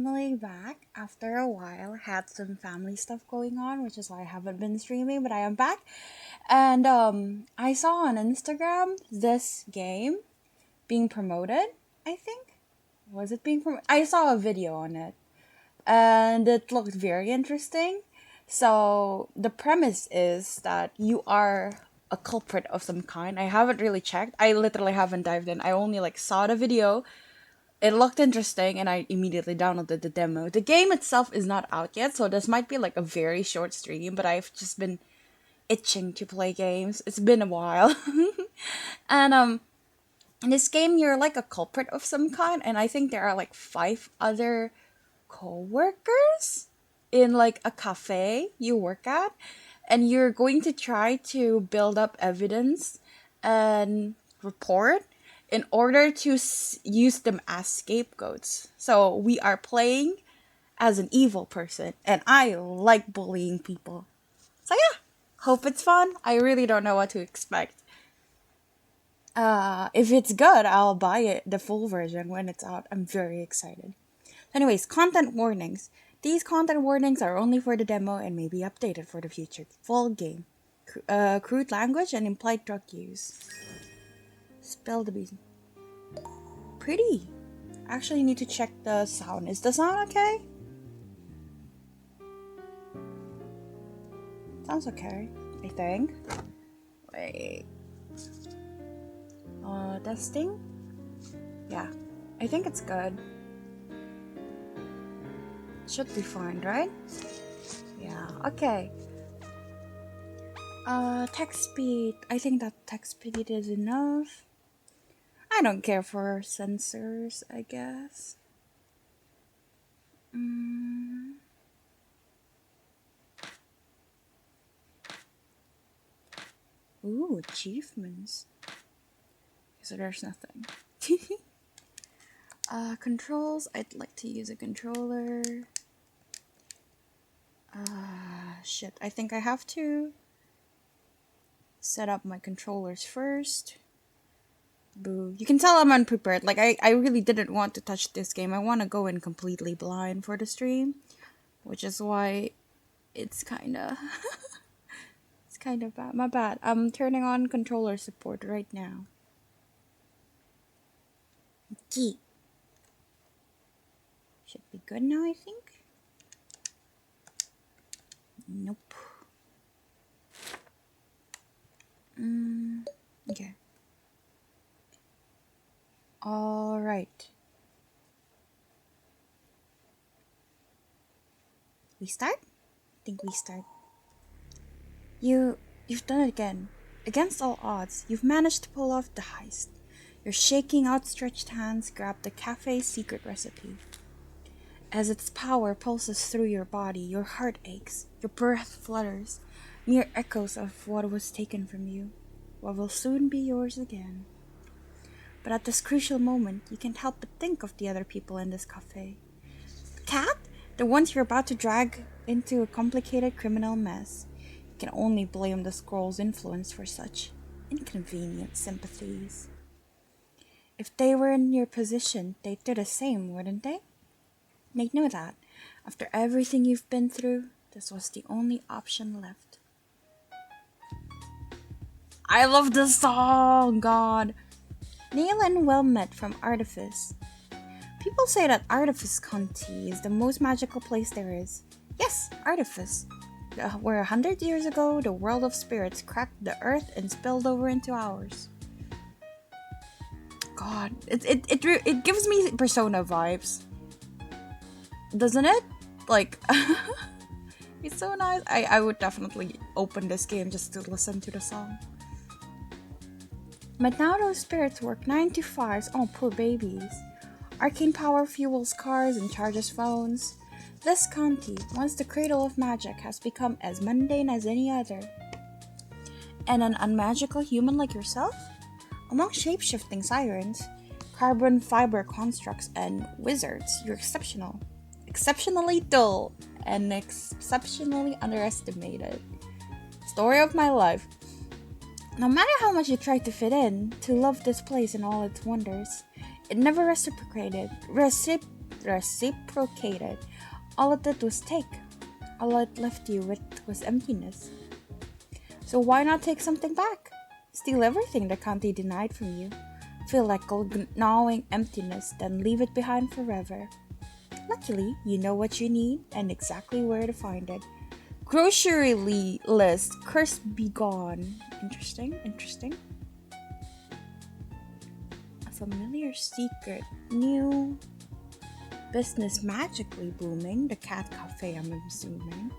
Finally back after a while. Had some family stuff going on, which is why I haven't been streaming, but I am back. And I saw on Instagram this game being promoted, I think. Was it being promoted? I saw a video on it and it looked very interesting. So the premise is that you are a culprit of some kind. I haven't really checked. I literally haven't dived in. I only saw the video. It looked interesting and I immediately downloaded the demo. The game itself is not out yet, so this might be a very short stream, but I've just been itching to play games. It's been a while. And in this game you're like a culprit of some kind, and I think there are five other co-workers in a cafe you work at, and you're going to try to build up evidence and report in order to use them as scapegoats. So we are playing as an evil person, and I like bullying people. So yeah, hope it's fun. I really don't know what to expect. If it's good, I'll buy it, the full version, when it's out. I'm very excited. Anyways, content warnings. These content warnings are only for the demo and may be updated for the future full game. Crude language and implied drug use. Spell the bees. Pretty. Actually, need to check the sound. Is the sound okay? Sounds okay, I think. Wait. Testing? Yeah, I think it's good. Should be fine, right? Yeah, okay. Text speed. I think that text speed is enough. I don't care for sensors, I guess. Ooh, achievements. So there's nothing. Controls. I'd like to use a controller. Shit. I think I have to set up my controllers first. Boo. You can tell I'm unprepared. I really didn't want to touch this game. I want to go in completely blind for the stream, which is why it's kinda it's kind of bad. My bad. I'm turning on controller support right now. Key. Should be good now, I think. Nope. Okay. All right. We start? I think we start. You've done it again. Against all odds, you've managed to pull off the heist. Your shaking, outstretched hands grab the cafe's secret recipe. As its power pulses through your body, your heart aches, your breath flutters, mere echoes of what was taken from you, what will soon be yours again. But at this crucial moment, you can't help but think of the other people in this cafe. The cat? The ones you're about to drag into a complicated criminal mess. You can only blame the scroll's influence for such inconvenient sympathies. If they were in your position, they'd do the same, wouldn't they? They knew that. After everything you've been through, this was the only option left. I love this song, God. Neil and Well Met from Artifice. People say that Artifice County is the most magical place there is. Yes, Artifice. Where 100 years ago, the world of spirits cracked the earth and spilled over into ours. God, it gives me Persona vibes. Doesn't it? It's so nice. I would definitely open this game just to listen to the song. But now those spirits work 9 to 5s. Oh, poor babies. Arcane power fuels cars and charges phones. This county, once the cradle of magic, has become as mundane as any other. And an unmagical human like yourself? Among shape-shifting sirens, carbon fiber constructs, and wizards, you're exceptional. Exceptionally dull and exceptionally underestimated. Story of my life. No matter how much you tried to fit in, to love this place and all its wonders, it never reciprocated. reciprocated. All it did was take. All it left you with was emptiness. So why not take something back? Steal everything the county denied from you. Feel like a gnawing emptiness, then leave it behind forever. Luckily, you know what you need and exactly where to find it. Grocery list, curse be gone. Interesting. A familiar secret, new business magically booming. The cat cafe, I'm assuming.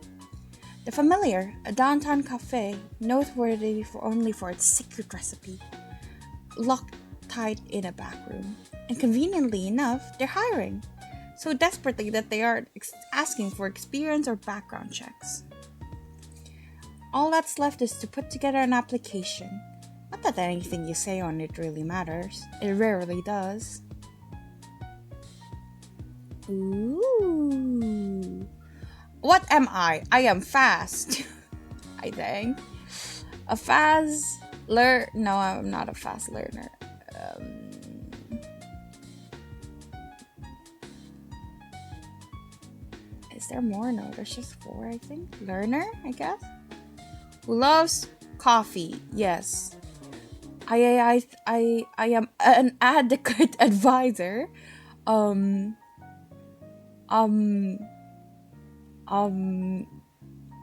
The Familiar, a downtown cafe, noteworthy only for its secret recipe, locked tight in a back room. And conveniently enough, they're hiring, so desperately that they are asking for experience or background checks. All that's left is to put together an application. Not that anything you say on it really matters. It rarely does. Ooh. What am I? I am fast. I think. A fast learner. No, I'm not a fast learner. Is there more? No, there's just 4, I think. Learner, I guess. Who loves coffee? Yes. I am an adequate advisor.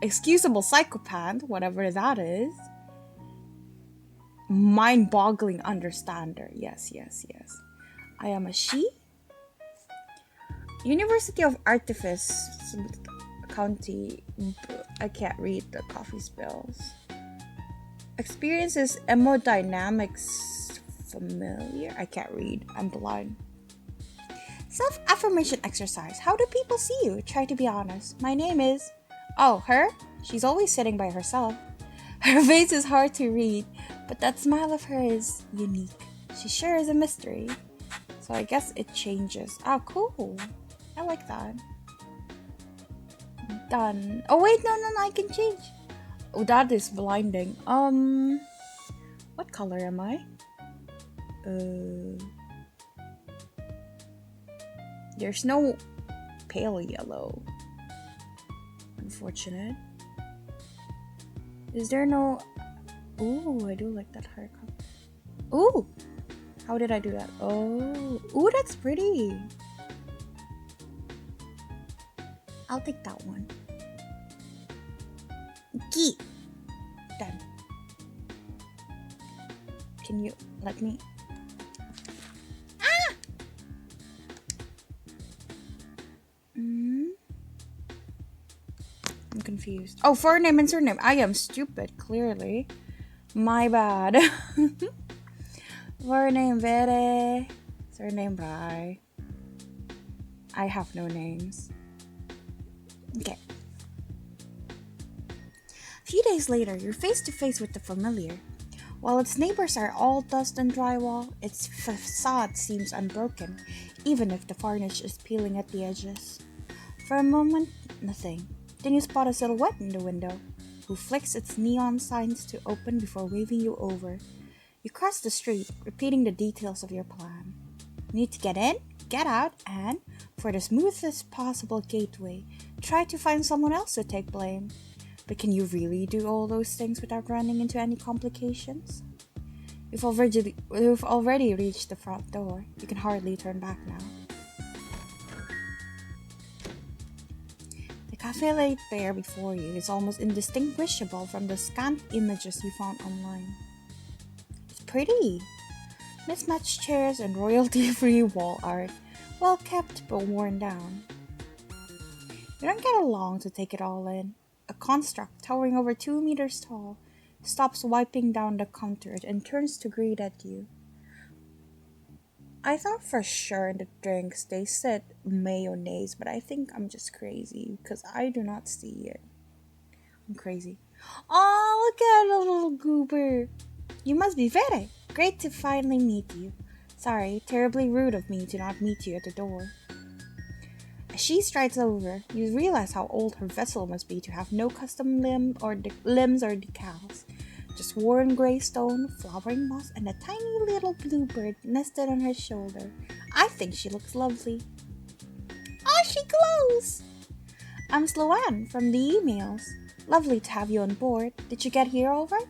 Excusable psychopath, whatever that is. Mind-boggling understander. Yes. I am a she. University of Artifice County. I can't read the coffee spells. Experiences hemodynamics familiar. I can't read. I'm blind. Self-affirmation exercise. How do people see you? Try to be honest. My name is... Oh, her? She's always sitting by herself. Her face is hard to read, but that smile of hers is unique. She sure is a mystery. So I guess it changes. Oh, cool. I like that. Done. Oh, wait, no, I can change. Oh, that is blinding. What color am I? There's no pale yellow. Unfortunate. Is there no... Ooh, I do like that haircut. Ooh! How did I do that? Oh. Ooh, that's pretty. I'll take that one. Key. Done. Can you let me... I'm confused. Oh, forename and surname. I am stupid, clearly. My bad. Forename Vere. Surname Brai. I have no names. Okay. A few days later, you're face to face with the Familiar. While its neighbors are all dust and drywall, its facade seems unbroken, even if the varnish is peeling at the edges. For a moment, nothing. Then you spot a silhouette in the window, who flicks its neon signs to open before waving you over. You cross the street, repeating the details of your plan. You need to get in, get out, and, for the smoothest possible gateway, try to find someone else to take blame. But can you really do all those things without running into any complications? You've already reached the front door. You can hardly turn back now. The cafe laid bare before you is almost indistinguishable from the scant images you found online. It's pretty. Mismatched chairs and royalty-free wall art. Well kept but worn down. You don't get long to take it all in. A construct towering over 2 meters tall stops wiping down the counter and turns to greet at you. I thought for sure in the drinks they said mayonnaise, but I think I'm just crazy because I do not see it. I'm crazy. Oh, look at a little goober. You must be Vere. Great to finally meet you. Sorry, terribly rude of me to not meet you at the door. As she strides over, you realize how old her vessel must be to have no custom limbs or decals. Just worn gray stone, flowering moss, and a tiny little bluebird nested on her shoulder. I think she looks lovely. close! I'm Sloan from the emails. Lovely to have you on board. Did you get here all right?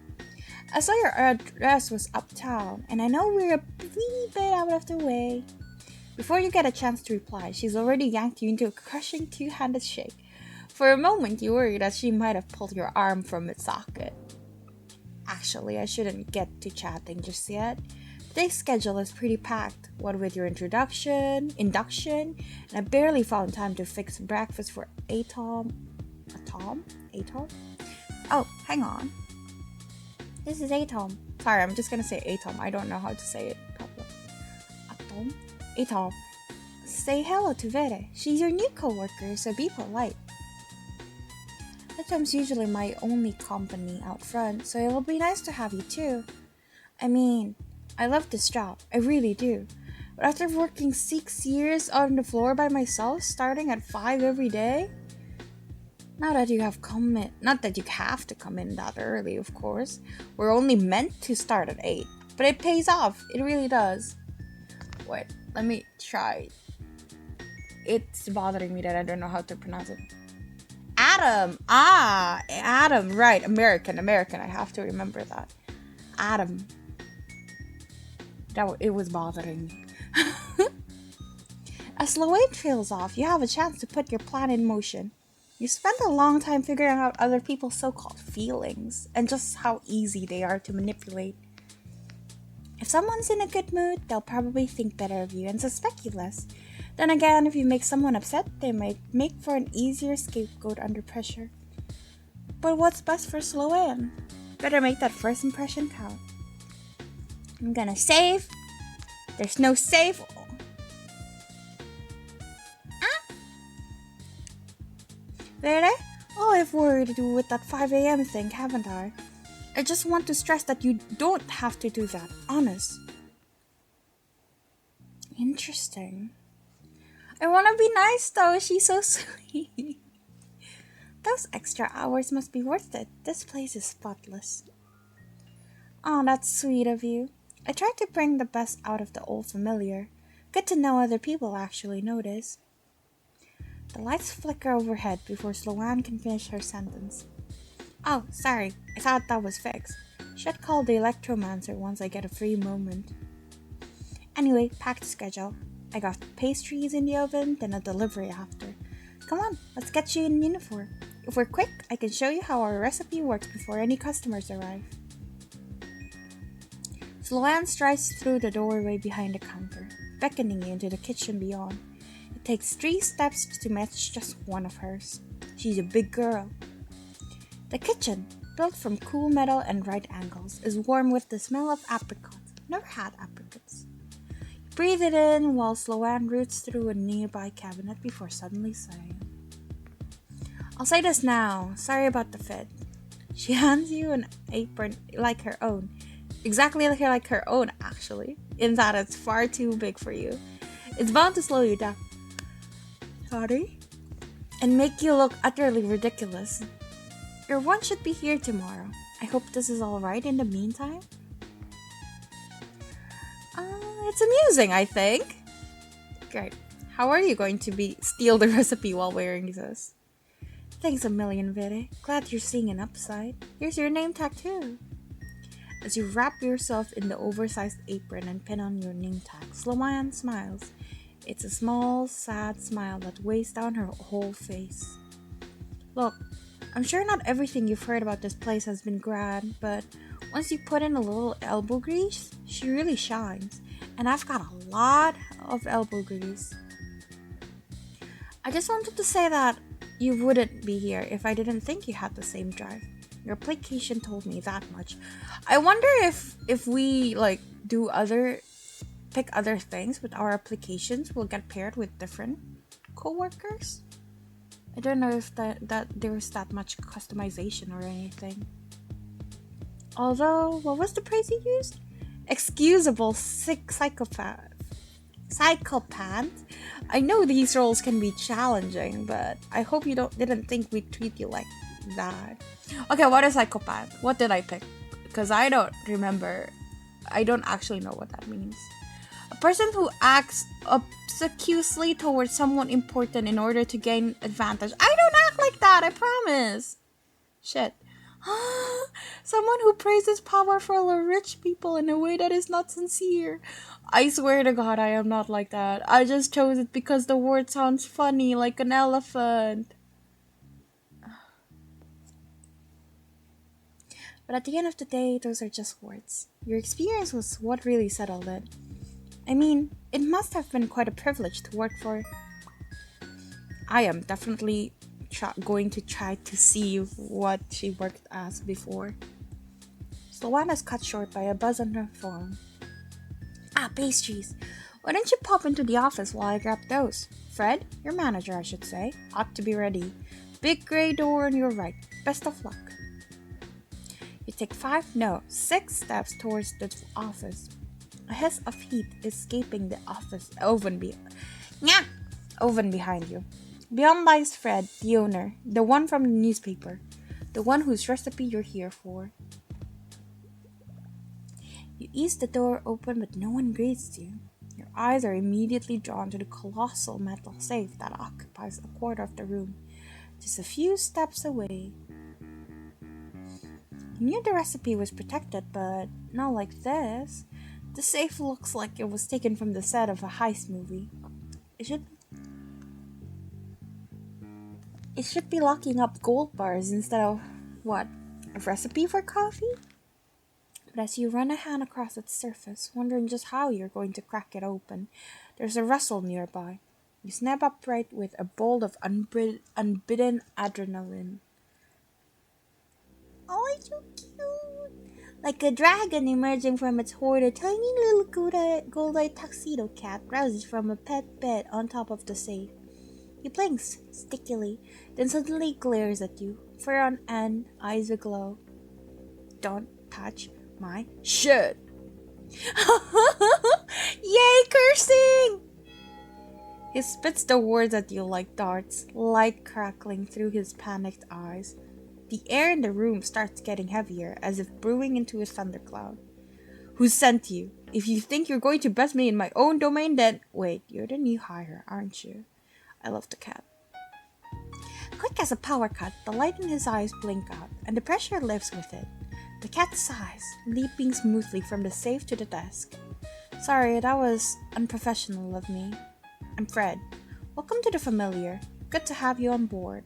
I saw your address was uptown, and I know we're a wee bit out of the way. Before you get a chance to reply, she's already yanked you into a crushing two-handed shake. For a moment, you worried that she might have pulled your arm from its socket. Actually, I shouldn't get to chatting just yet. Today's schedule is pretty packed, what with your induction, and I barely found time to fix breakfast for Atom? Oh, hang on. This is Atom. Sorry, I'm just gonna say Atom. I don't know how to say it properly. Atom. Say hello to Vere. She's your new coworker, so be polite. Atom's usually my only company out front, so it'll be nice to have you too. I mean, I love this job. I really do. But after working 6 years on the floor by myself, starting at 5 every day, not that you have to come in that early, of course. We're only meant to start at 8. But it pays off. It really does. Wait, let me try. It's bothering me that I don't know how to pronounce it. Adam! Adam, right. American. I have to remember that. Adam. It was bothering me. As Sloane trails off, you have a chance to put your plan in motion. You spend a long time figuring out other people's so-called feelings and just how easy they are to manipulate. If someone's in a good mood, they'll probably think better of you and suspect you less. Then again, if you make someone upset, they might make for an easier scapegoat under pressure. But what's best for Sloane? Better make that first impression count. I'm gonna save. There's no save. Really? Oh, I've worried you with that 5 a.m. thing, haven't I? I just want to stress that you don't have to do that. Honest. Interesting. I want to be nice though. She's so sweet. Those extra hours must be worth it. This place is spotless. Oh, that's sweet of you. I try to bring the best out of the old familiar. Good to know other people actually notice. The lights flicker overhead before Sloane can finish her sentence. Oh, sorry. I thought that was fixed. Should call the electromancer once I get a free moment. Anyway, packed schedule. I got pastries in the oven, then a delivery after. Come on, let's get you in uniform. If we're quick, I can show you how our recipe works before any customers arrive. Sloane strides through the doorway behind the counter, beckoning you into the kitchen beyond. It takes 3 steps to match just one of hers. She's a big girl. The kitchen, built from cool metal and right angles, is warm with the smell of apricots. Never had apricots. You breathe it in while Sloane roots through a nearby cabinet before suddenly sighing. I'll say this now. Sorry about the fit. She hands you an apron like her own. Exactly like her own, actually. In that it's far too big for you. It's bound to slow you down. Sorry? And make you look utterly ridiculous. Your one should be here tomorrow. I hope this is alright in the meantime. It's amusing, I think. Great. How are you going to steal the recipe while wearing this? Thanks a million, Vere. Glad you're seeing an upside. Here's your name tag too. As you wrap yourself in the oversized apron and pin on your name tag, Sloane smiles. It's a small, sad smile that weighs down her whole face. Look, I'm sure not everything you've heard about this place has been grand, but once you put in a little elbow grease, she really shines. And I've got a lot of elbow grease. I just wanted to say that you wouldn't be here if I didn't think you had the same drive. Your application told me that much. I wonder if we pick other things with our applications, we'll get paired with different coworkers. I don't know if that there's that much customization or anything. Although, what was the phrase you used? Excusable sick psychopath. I know these roles can be challenging, but I hope you didn't think we'd treat you like that. Okay, what is psychopath? What did I pick? Because I don't remember. I don't actually know what that means. A person who acts obsequiously towards someone important in order to gain advantage. I don't act like that, I promise. Shit. Someone who praises powerful or rich people in a way that is not sincere. I swear to God, I am not like that. I just chose it because the word sounds funny, like an elephant. But at the end of the day, those are just words. Your experience was what really settled it. I mean, it must have been quite a privilege to work for. I am definitely going to try to see what she worked as before. Sloan is cut short by a buzz on her phone. Ah, pastries. Why don't you pop into the office while I grab those? Fred, your manager I should say, ought to be ready. Big gray door on your right. Best of luck. You take 6 steps towards the office. A hiss of heat is escaping the office oven behind you. Beyond lies Fred, the owner, the one from the newspaper, the one whose recipe you're here for. You ease the door open, but no one greets you. Your eyes are immediately drawn to the colossal metal safe that occupies a quarter of the room, just a few steps away. You knew the recipe was protected, but not like this. The safe looks like it was taken from the set of a heist movie. It should be locking up gold bars instead of, what, a recipe for coffee? But as you run a hand across its surface, wondering just how you're going to crack it open, there's a rustle nearby. You snap upright with a bolt of unbidden adrenaline. Oh, it's so cute! Like a dragon emerging from its hoard, a tiny little gold-eyed tuxedo cat rises from a pet bed on top of the safe. He blinks stickily, then suddenly glares at you, fur on end, eyes aglow. Don't touch my shit! Yay, cursing! He spits the words at you like darts, light crackling through his panicked eyes. The air in the room starts getting heavier, as if brewing into a thundercloud. Who sent you? If you think you're going to best me in my own domain, then... Wait, you're the new hire, aren't you? I love the cat. Quick as a power cut, the light in his eyes blink out, and the pressure lifts with it. The cat sighs, leaping smoothly from the safe to the desk. Sorry, that was unprofessional of me. I'm Fred. Welcome to the familiar. Good to have you on board.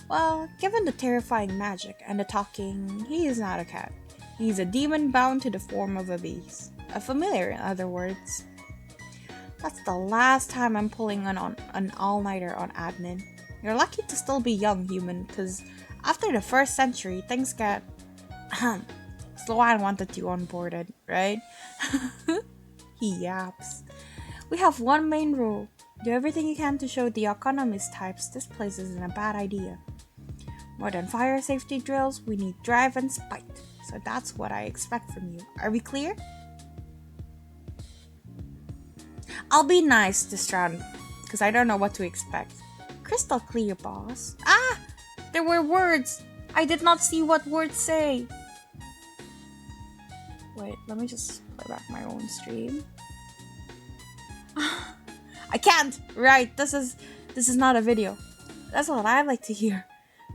Well, given the terrifying magic and the talking, he is not a cat. He's a demon bound to the form of a beast. A familiar, in other words. That's the last time I'm pulling on an all-nighter on admin. You're lucky to still be young, human, because after the first century, things get... Sloan wanted you onboarded, right? He yaps. We have one main rule. Do everything you can to show the economist types this place isn't a bad idea. More than fire safety drills, we need drive and spite. So that's what I expect from you. Are we clear? I'll be nice this round, because I don't know what to expect. Crystal clear, boss. Ah! There were words! I did not see what words say. Wait, let me just play back my own stream. I can't! Right, this is not a video. That's what I like to hear.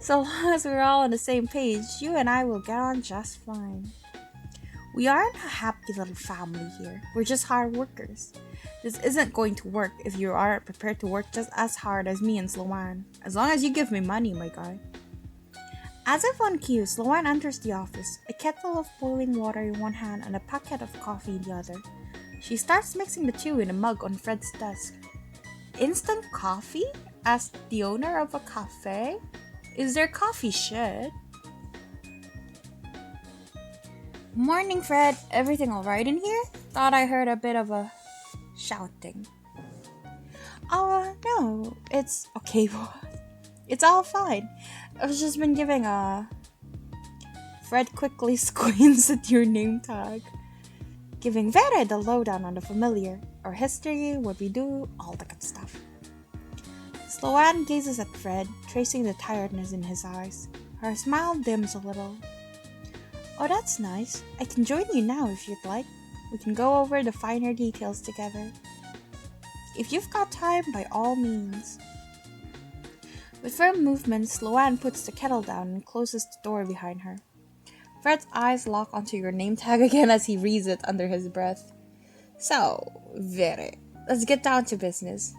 So long as we're all on the same page, you and I will get on just fine. We aren't a happy little family here. We're just hard workers. This isn't going to work if you aren't prepared to work just as hard as me and Sloan. As long as you give me money, my guy. As if on cue, Sloan enters the office, a kettle of boiling water in one hand and a packet of coffee in the other. She starts mixing the two in a mug on Fred's desk. Instant coffee? Asked the owner of a cafe. Is there coffee shit? Morning, Fred. Everything alright in here? Thought I heard a bit of a shouting. No. It's okay, it's all fine. I've just been giving a... Fred quickly squints at your name tag. Giving Vera the lowdown on the familiar, our history, what we do, all the good stuff. Sloan gazes at Fred, tracing the tiredness in his eyes. Her smile dims a little. Oh, that's nice. I can join you now if you'd like. We can go over the finer details together. If you've got time, by all means. With firm movements, Sloane puts the kettle down and closes the door behind her. Fred's eyes lock onto your name tag again as he reads it under his breath. So, Vere, let's get down to business.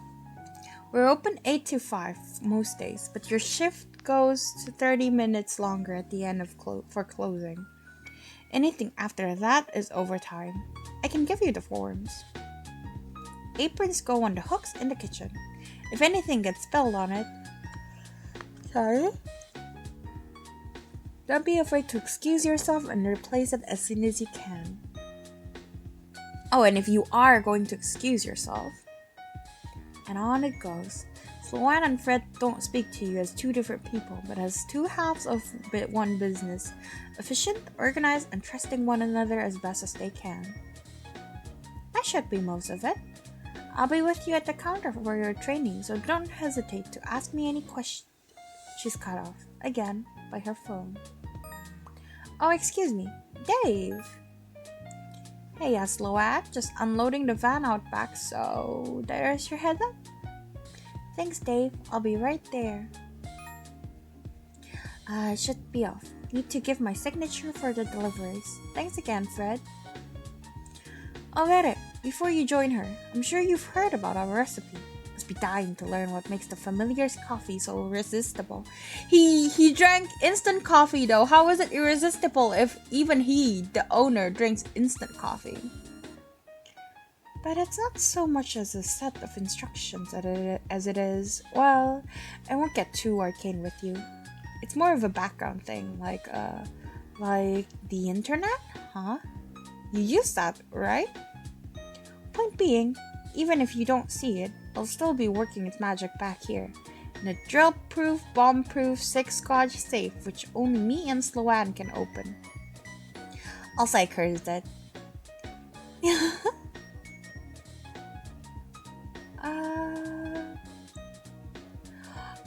We're open 8 to 5 most days, but your shift goes to 30 minutes longer at the end of for closing. Anything after that is overtime. I can give you the forms. Aprons go on the hooks in the kitchen. If anything gets spilled on it, don't be afraid to excuse yourself and replace it as soon as you can. Oh, and if you are going to excuse yourself, and on it goes. Sloane and Fred don't speak to you as two different people, but as two halves of one business, efficient, organized, and trusting one another as best as they can. That should be most of it. I'll be with you at the counter for your training, so don't hesitate to ask me any questions. She's cut off, again, by her phone. Oh, excuse me, Dave. Hey, Sloane, just unloading the van out back, so there's your head up. Thanks, Dave. I'll be right there. I should be off. Need to give my signature for the deliveries. Thanks again, Fred. Alright, before you join her, I'm sure you've heard about our recipe. Must be dying to learn what makes the Familiar's coffee so irresistible. He drank instant coffee though. How is it irresistible if even he, the owner, drinks instant coffee? But it's not so much as a set of instructions as it is, well, I won't get too arcane with you. It's more of a background thing, like the internet? Huh? You use that, right? Point being, even if you don't see it, it'll still be working its magic back here. In a drill-proof, bomb-proof 6-scotch safe which only me and Sloane can open. I'll say cursed it.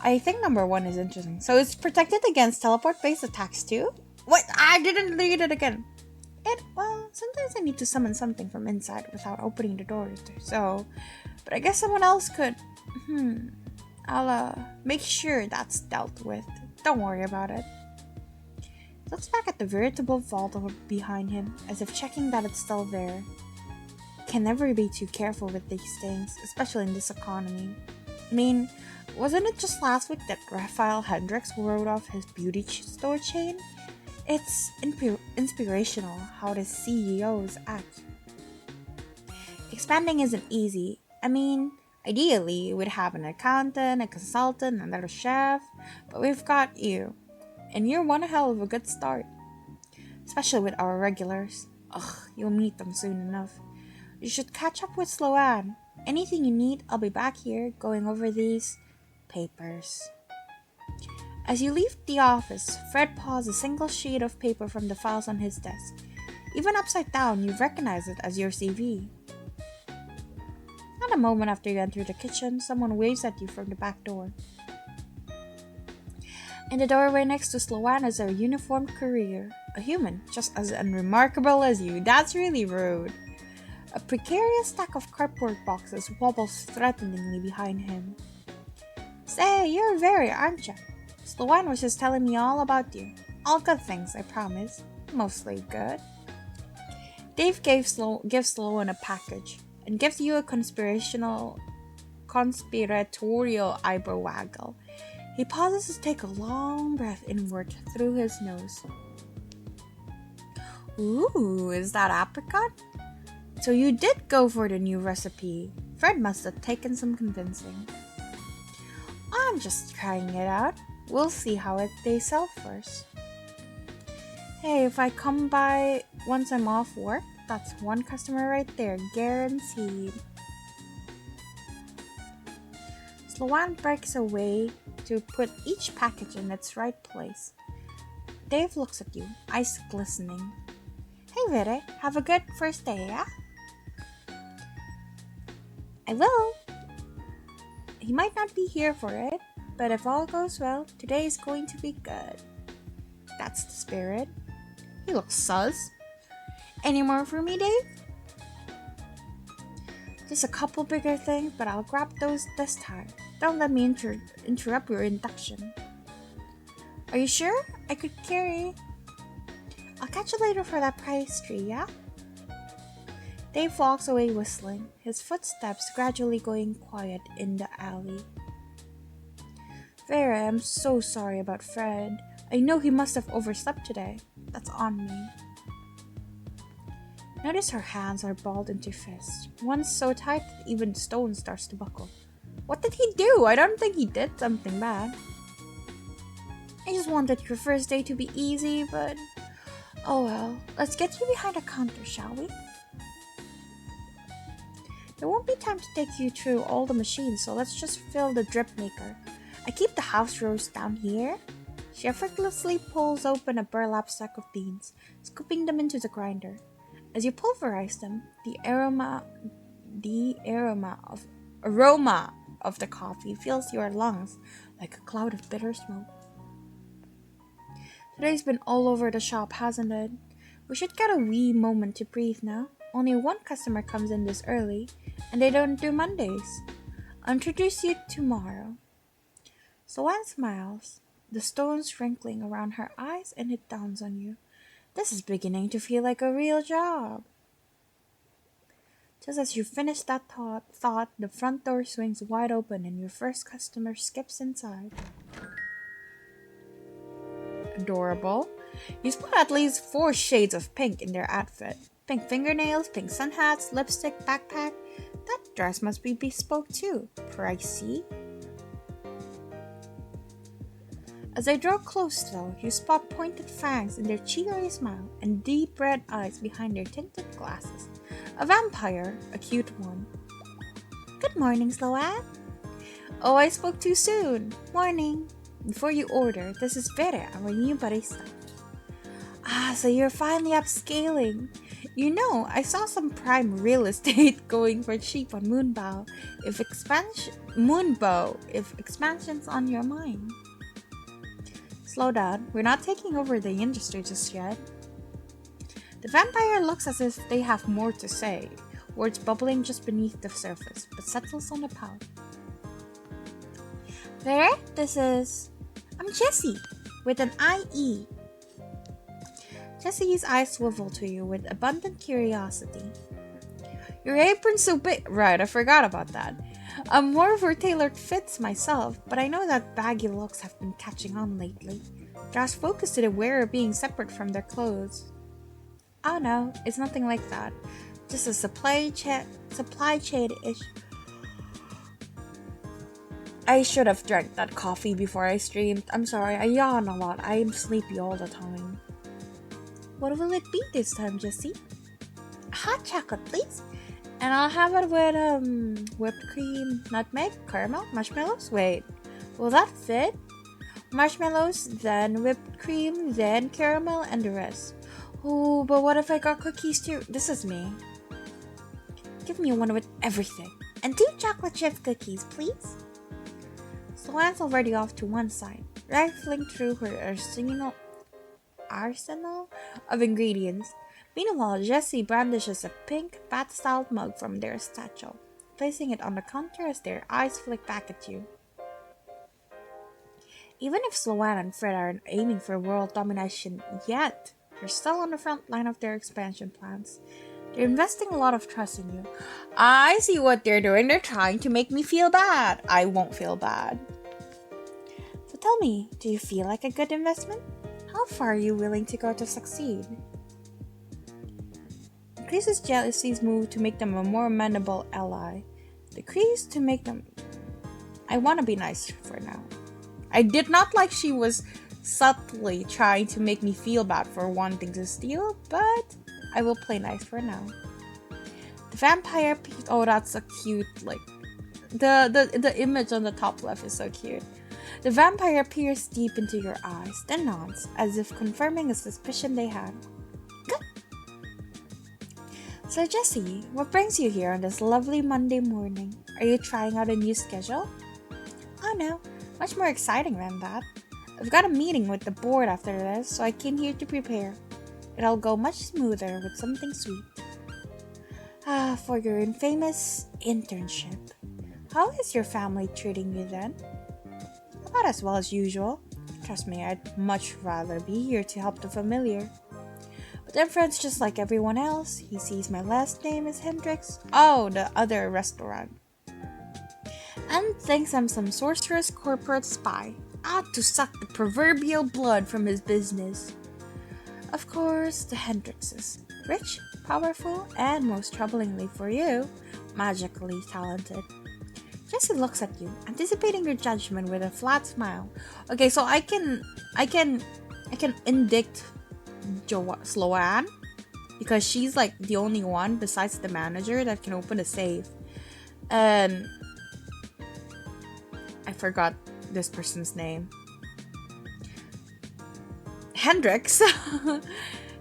I think number 1 is interesting. So it's protected against teleport-based attacks too? What? I didn't read it again. Well, sometimes I need to summon something from inside without opening the doors. So, but I guess someone else could. I'll make sure that's dealt with. Don't worry about it. He looks back at the veritable vault behind him, as if checking that it's still there. Can never be too careful with these things, especially in this economy. I mean, wasn't it just last week that Raphael Hendricks wrote off his beauty store chain? It's inspirational how the CEOs act. Expanding isn't easy. I mean, ideally, we'd have an accountant, a consultant, another chef, but we've got you. And you're one hell of a good start. Especially with our regulars. Ugh, you'll meet them soon enough. You should catch up with Sloane. Anything you need, I'll be back here going over these papers. As you leave the office, Fred paws a single sheet of paper from the files on his desk. Even upside down, you recognize it as your CV. Not a moment after you enter the kitchen, someone waves at you from the back door. In the doorway next to Sloane is a uniformed courier, a human, just as unremarkable as you. That's really rude. A precarious stack of cardboard boxes wobbles threateningly behind him. Say, you're very, aren't you? Sloane was just telling me all about you. All good things, I promise. Mostly good. Dave gives Sloane a package and gives you a conspiratorial eyebrow waggle. He pauses to take a long breath inward through his nose. Ooh, is that apricot? So you did go for the new recipe. Fred must have taken some convincing. I'm just trying it out. We'll see how it tastes out first. Hey, if I come by once I'm off work, that's one customer right there, guaranteed. Sloane breaks away to put each package in its right place. Dave looks at you, eyes glistening. Hey Vere, have a good first day, yeah? I will. He might not be here for it, but if all goes well, today is going to be good. That's the spirit. He looks sus. Any more for me, Dave? Just a couple bigger things, but I'll grab those this time. Don't let me interrupt your induction. Are you sure? I could carry. I'll catch you later for that pastry, yeah? Dave walks away whistling, his footsteps gradually going quiet in the alley. Vera, I'm so sorry about Fred. I know he must have overslept today. That's on me. Notice her hands are balled into fists, one so tight that even stone starts to buckle. What did he do? I don't think he did something bad. I just wanted your first day to be easy, but... Oh well, let's get you behind the counter, shall we? There won't be time to take you through all the machines, so let's just fill the drip maker. I keep the house roast down here. She effortlessly pulls open a burlap sack of beans, scooping them into the grinder. As you pulverize them, the aroma of the coffee fills your lungs like a cloud of bitter smoke. Today's been all over the shop, hasn't it? We should get a wee moment to breathe now. Only one customer comes in this early, and they don't do Mondays. I'll introduce you tomorrow. Sloane smiles, the stones wrinkling around her eyes, and it dawns on you. This is beginning to feel like a real job. Just as you finish that thought, the front door swings wide open and your first customer skips inside. Adorable. You spot at least 4 shades of pink in their outfit. Pink fingernails, pink sun hats, lipstick, backpack. That dress must be bespoke too. Pricey. As they draw close though, you spot pointed fangs in their cheery smile and deep red eyes behind their tinted glasses. A vampire, a cute one. Good morning, Sloane. Oh, I spoke too soon. Morning. Before you order, this is Vera, our new barista. Ah, so you're finally upscaling. You know, I saw some prime real estate going for cheap on Moonbow. If expansion's on your mind. Slow down, we're not taking over the industry just yet. The vampire looks as if they have more to say, words bubbling just beneath the surface, but settles on a pout. Vera, I'm Jessie, with an IE. Jessie's eyes swivel to you with abundant curiosity. Your apron's so big. Right, I forgot about that. I'm more for tailored fits myself, but I know that baggy looks have been catching on lately. Draws focus to the wearer being separate from their clothes. Oh no, it's nothing like that. Just a supply chain issue. I should have drank that coffee before I streamed. I'm sorry, I yawn a lot. I am sleepy all the time. What will it be this time, Jessie? Hot chocolate, please. And I'll have it with whipped cream, nutmeg, caramel, marshmallows. Wait, will that fit? Marshmallows, then whipped cream, then caramel, and the rest. Oh, but what if I got cookies too? This is me. Give me one with everything. And 2 chocolate chip cookies, please. Sloane's already off to one side, rifling through her arsenal of ingredients. Meanwhile, Jessie brandishes a pink, bath-styled mug from their satchel, placing it on the counter as their eyes flick back at you. Even if Sloane and Fred aren't aiming for world domination yet, they're still on the front line of their expansion plans. They're investing a lot of trust in you. I see what they're doing. They're trying to make me feel bad. I won't feel bad. So tell me, do you feel like a good investment? How far are you willing to go to succeed? Increases Jessie's move to make them a more amenable ally. Decrease to make them... I want to be nice for now. I did not like she was subtly trying to make me feel bad for wanting to steal, but I will play nice for now. The vampire... Oh, that's so cute. Like, the image on the top left is so cute. The vampire peers deep into your eyes, then nods, as if confirming a suspicion they had. Good. So Jessie, what brings you here on this lovely Monday morning? Are you trying out a new schedule? Oh no, much more exciting than that. I've got a meeting with the board after this, so I came here to prepare. It'll go much smoother with something sweet. For your infamous internship. How is your family treating you then? About as well as usual. Trust me, I'd much rather be here to help the familiar. But then friends just like everyone else. He sees my last name is Hendrix. Oh, the other restaurant. And thinks I'm some sorcerous corporate spy, out to suck the proverbial blood from his business. Of course, the Hendrixes. Rich, powerful, and most troublingly for you, magically talented. Jessie looks at you, anticipating your judgment with a flat smile. Okay, so I can indict Sloan because she's like the only one besides the manager that can open a safe. And I forgot this person's name. Hendrix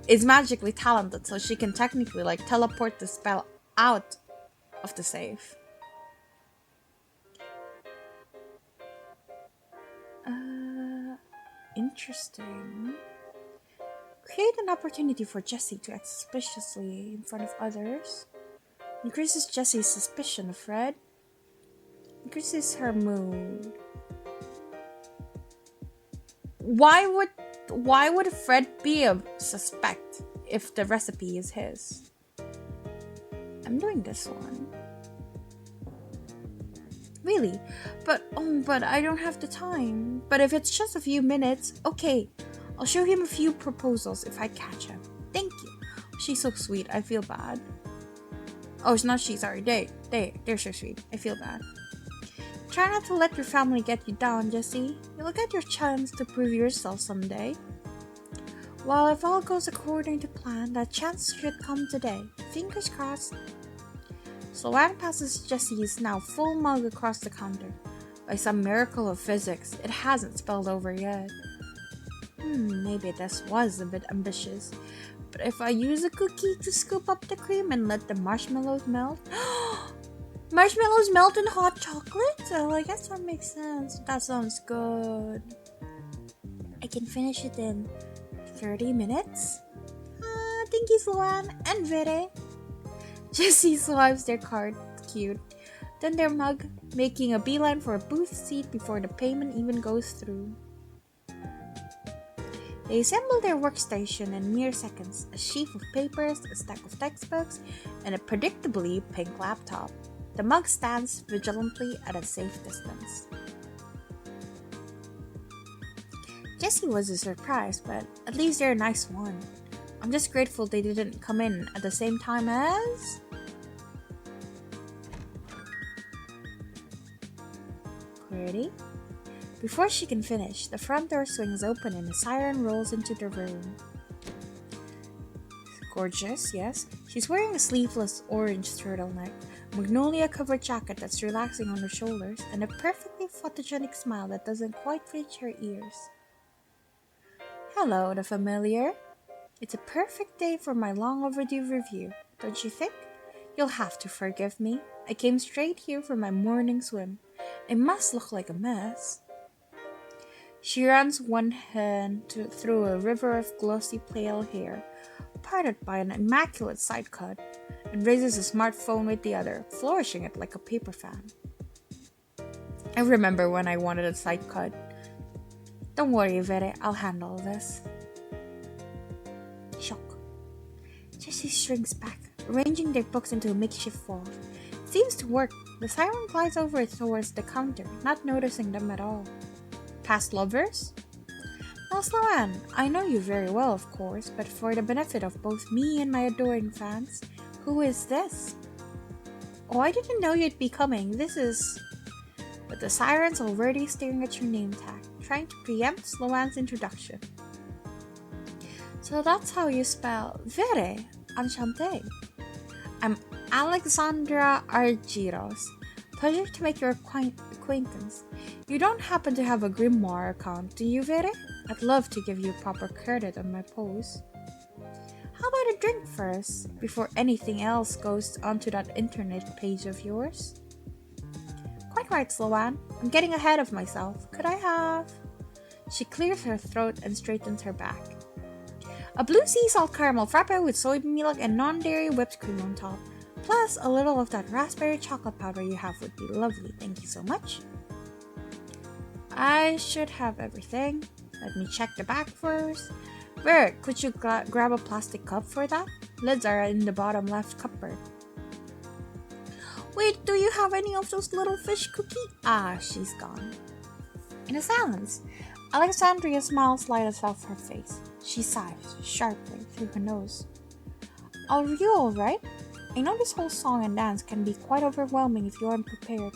is magically talented, so she can technically like teleport the spell out of the safe. Interesting. Create an opportunity for Jessie to act suspiciously in front of others. Increases Jessie's suspicion of Fred. Increases her mood. Why would Fred be a suspect if the recipe is his? I'm doing this one. Really? But I don't have the time. But if it's just a few minutes, okay. I'll show him a few proposals if I catch him. Thank you. She's so sweet, I feel bad. Oh, it's not she, sorry. They're so sweet. I feel bad. Try not to let your family get you down, Jessie. You'll get your chance to prove yourself someday. Well, if all goes according to plan, that chance should come today. Fingers crossed. Sloan passes Jessie's now full mug across the counter. By some miracle of physics, it hasn't spilled over yet. Maybe this was a bit ambitious. But if I use a cookie to scoop up the cream and let the marshmallows melt... Marshmallows melt in hot chocolate? Oh, I guess that makes sense. That sounds good. I can finish it in 30 minutes? Thank you, Sloan and Vere. Jessie swipes their card, cute, then their mug, making a beeline for a booth seat before the payment even goes through. They assemble their workstation in mere seconds, a sheaf of papers, a stack of textbooks, and a predictably pink laptop. The mug stands vigilantly at a safe distance. Jessie was a surprise, but at least they're a nice one. I'm just grateful they didn't come in at the same time as... Pretty? Before she can finish, the front door swings open and a siren rolls into the room. Gorgeous, yes. She's wearing a sleeveless orange turtleneck, a magnolia-covered jacket that's relaxing on her shoulders, and a perfectly photogenic smile that doesn't quite reach her ears. Hello, the familiar. It's a perfect day for my long overdue review, don't you think? You'll have to forgive me. I came straight here for my morning swim. It must look like a mess. She runs one hand through a river of glossy pale hair, parted by an immaculate side cut, and raises a smartphone with the other, flourishing it like a paper fan. I remember when I wanted a side cut. Don't worry, Vere, I'll handle this. Shock. Jessie shrinks back, arranging their books into a makeshift wall. It seems to work. The siren glides over towards the counter, not noticing them at all. Past lovers? Now, Sloan, I know you very well, of course, but for the benefit of both me and my adoring fans, who is this? Oh, I didn't know you'd be coming. This is... But the siren's already staring at your name tag, trying to preempt Sloan's introduction. So that's how you spell Vere, enchanté. I'm Alexandra Argyros. Pleasure to make your acquaintance. You don't happen to have a Grimoire account, do you, Vere? I'd love to give you proper credit on my pose. How about a drink first, before anything else goes onto that internet page of yours? Quite right, Sloan. I'm getting ahead of myself. Could I have... She clears her throat and straightens her back. A blue sea salt caramel frappe with soy milk and non-dairy whipped cream on top. Plus, a little of that raspberry chocolate powder you have would be lovely. Thank you so much. I should have everything. Let me check the back first. Bert, could you grab a plastic cup for that? Lids are in the bottom left cupboard. Wait, do you have any of those little fish cookies? Ah, she's gone. In a silence, Alexandria's smile slides off her face. She sighs sharply through her nose. Are you alright? I know this whole song and dance can be quite overwhelming if you aren't prepared.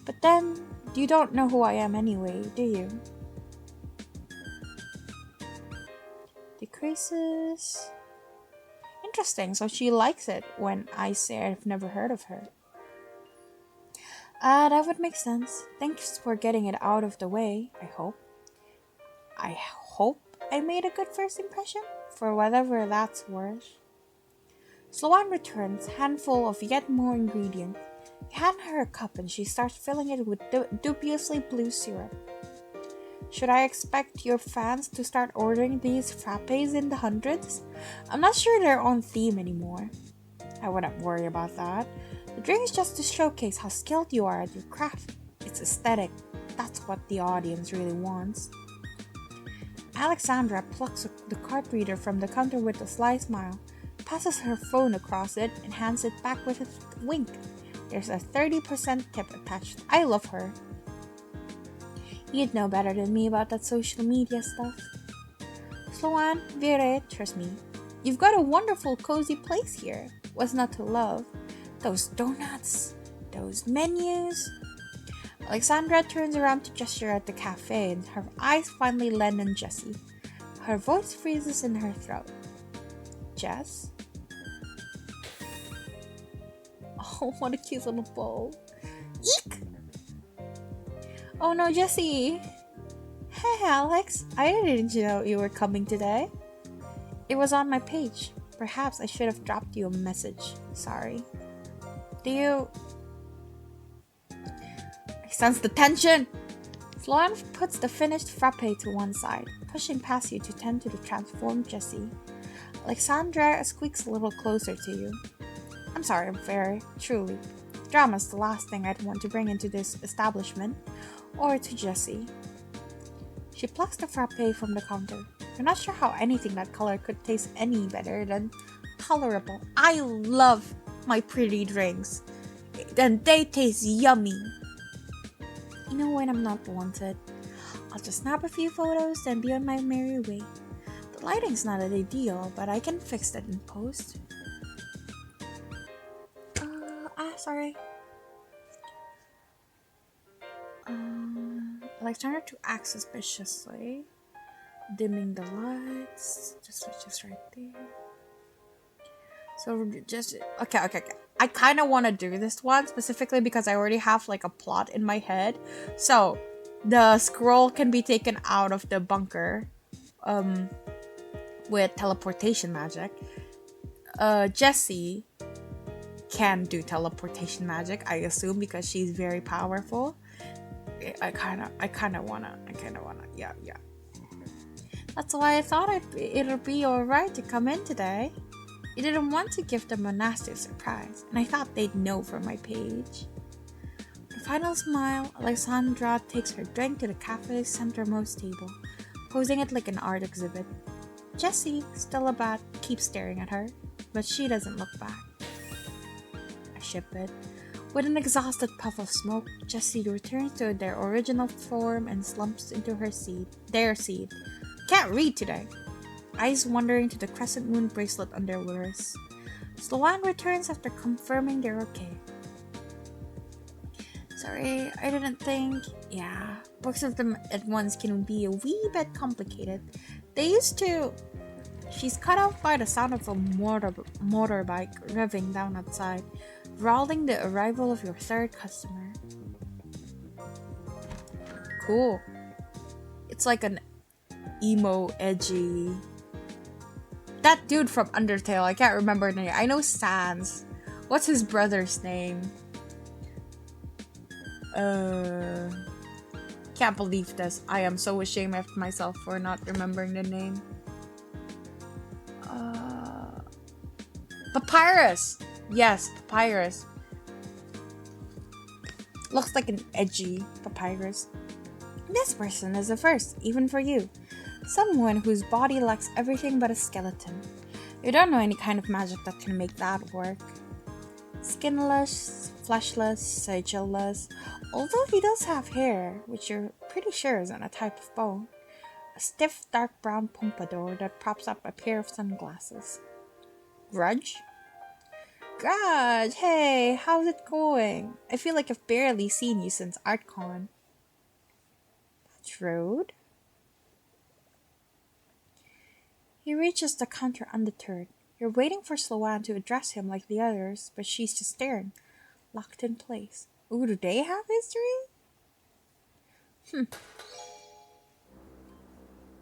But then, you don't know who I am anyway, do you? Decreases. Interesting, so she likes it when I say I've never heard of her. That would make sense. Thanks for getting it out of the way, I hope. I hope I made a good first impression, for whatever that's worth. Sloan returns, handful of yet more ingredients. You hand her a cup and she starts filling it with dubiously blue syrup. Should I expect your fans to start ordering these frappes in the hundreds? I'm not sure they're on theme anymore. I wouldn't worry about that. The drink is just to showcase how skilled you are at your craft. It's aesthetic. That's what the audience really wants. Alexandra plucks the card reader from the counter with a sly smile, passes her phone across it, and hands it back with a wink. There's a 30% tip attached. I love her. You'd know better than me about that social media stuff. Sloan, Vire, trust me. You've got a wonderful, cozy place here. What's not to love? Those donuts, those menus. Alexandra turns around to gesture at the cafe and her eyes finally land on Jessie. Her voice freezes in her throat. Jess? Oh, what a cute little bowl. Eek! Oh no, Jessie! Hey, Alex. I didn't know you were coming today. It was on my page. Perhaps I should have dropped you a message. Sorry. Do you... I sense the tension! Sloan puts the finished frappe to one side, pushing past you to tend to the transformed Jessie. Alexandra squeaks a little closer to you. I'm sorry, Fairy. Truly. Drama's the last thing I'd want to bring into this establishment, or to Jessie. She plucks the frappe from the counter. You're not sure how anything that color could taste any better than tolerable. I love my pretty drinks. And they taste yummy. You know when I'm not wanted, I'll just snap a few photos and be on my merry way. The lighting's not ideal, but I can fix that in post. Sorry. Alexandra to act suspiciously. Dimming the lights. Just right there. So just okay. I kind of want to do this one specifically because I already have like a plot in my head. So the scroll can be taken out of the bunker with teleportation magic. Jessie can do teleportation magic, I assume, because she's very powerful. I kind of wanna, yeah. That's why I thought it'll be alright to come in today. You didn't want to give them a nasty surprise, and I thought they'd know from my page. With a final smile, Alexandra takes her drink to the cafe's centermost table, posing it like an art exhibit. Jessie, still a bat, keeps staring at her, but she doesn't look back. I ship it. With an exhausted puff of smoke, Jessie returns to their original form and slumps into their seat. Can't read today. Eyes wandering to the crescent moon bracelet on their wrists. Sloan returns after confirming they're okay. Sorry, I didn't think... Yeah, books of them at once can be a wee bit complicated. They used to... She's cut off by the sound of a motorbike revving down outside, heralding the arrival of your third customer. Cool. It's like an emo, edgy... That dude from Undertale, I can't remember the name. I know Sans. What's his brother's name? Can't believe this. I am so ashamed of myself for not remembering the name. Papyrus! Yes, papyrus. Looks like an edgy papyrus. This person is a first, even for you. Someone whose body lacks everything but a skeleton. You don't know any kind of magic that can make that work. Skinless, fleshless, sigilless, although he does have hair, which you're pretty sure isn't a type of bone. A stiff dark brown pompadour that props up a pair of sunglasses. Grudge? Grudge, hey, how's it going? I feel like I've barely seen you since ArtCon. Rude. He reaches the counter undeterred. You're waiting for Sloan to address him like the others, but she's just staring, locked in place. Ooh, do they have history?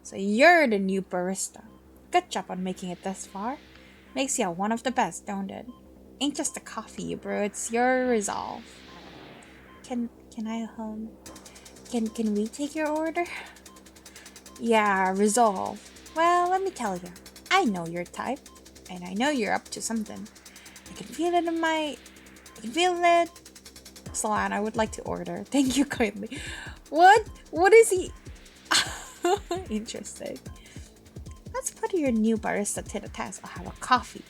So you're the new barista. Good job on making it this far. Makes you one of the best, don't it? Ain't just the coffee, bro. It's your resolve. Can we take your order? Yeah, resolve. Well, let me tell you. I know your type, and I know you're up to something. I can feel it I can feel it. Sloan, I would like to order. Thank you kindly. What? What is he? Interesting. Let's put your new barista to the test. I'll have a coffee.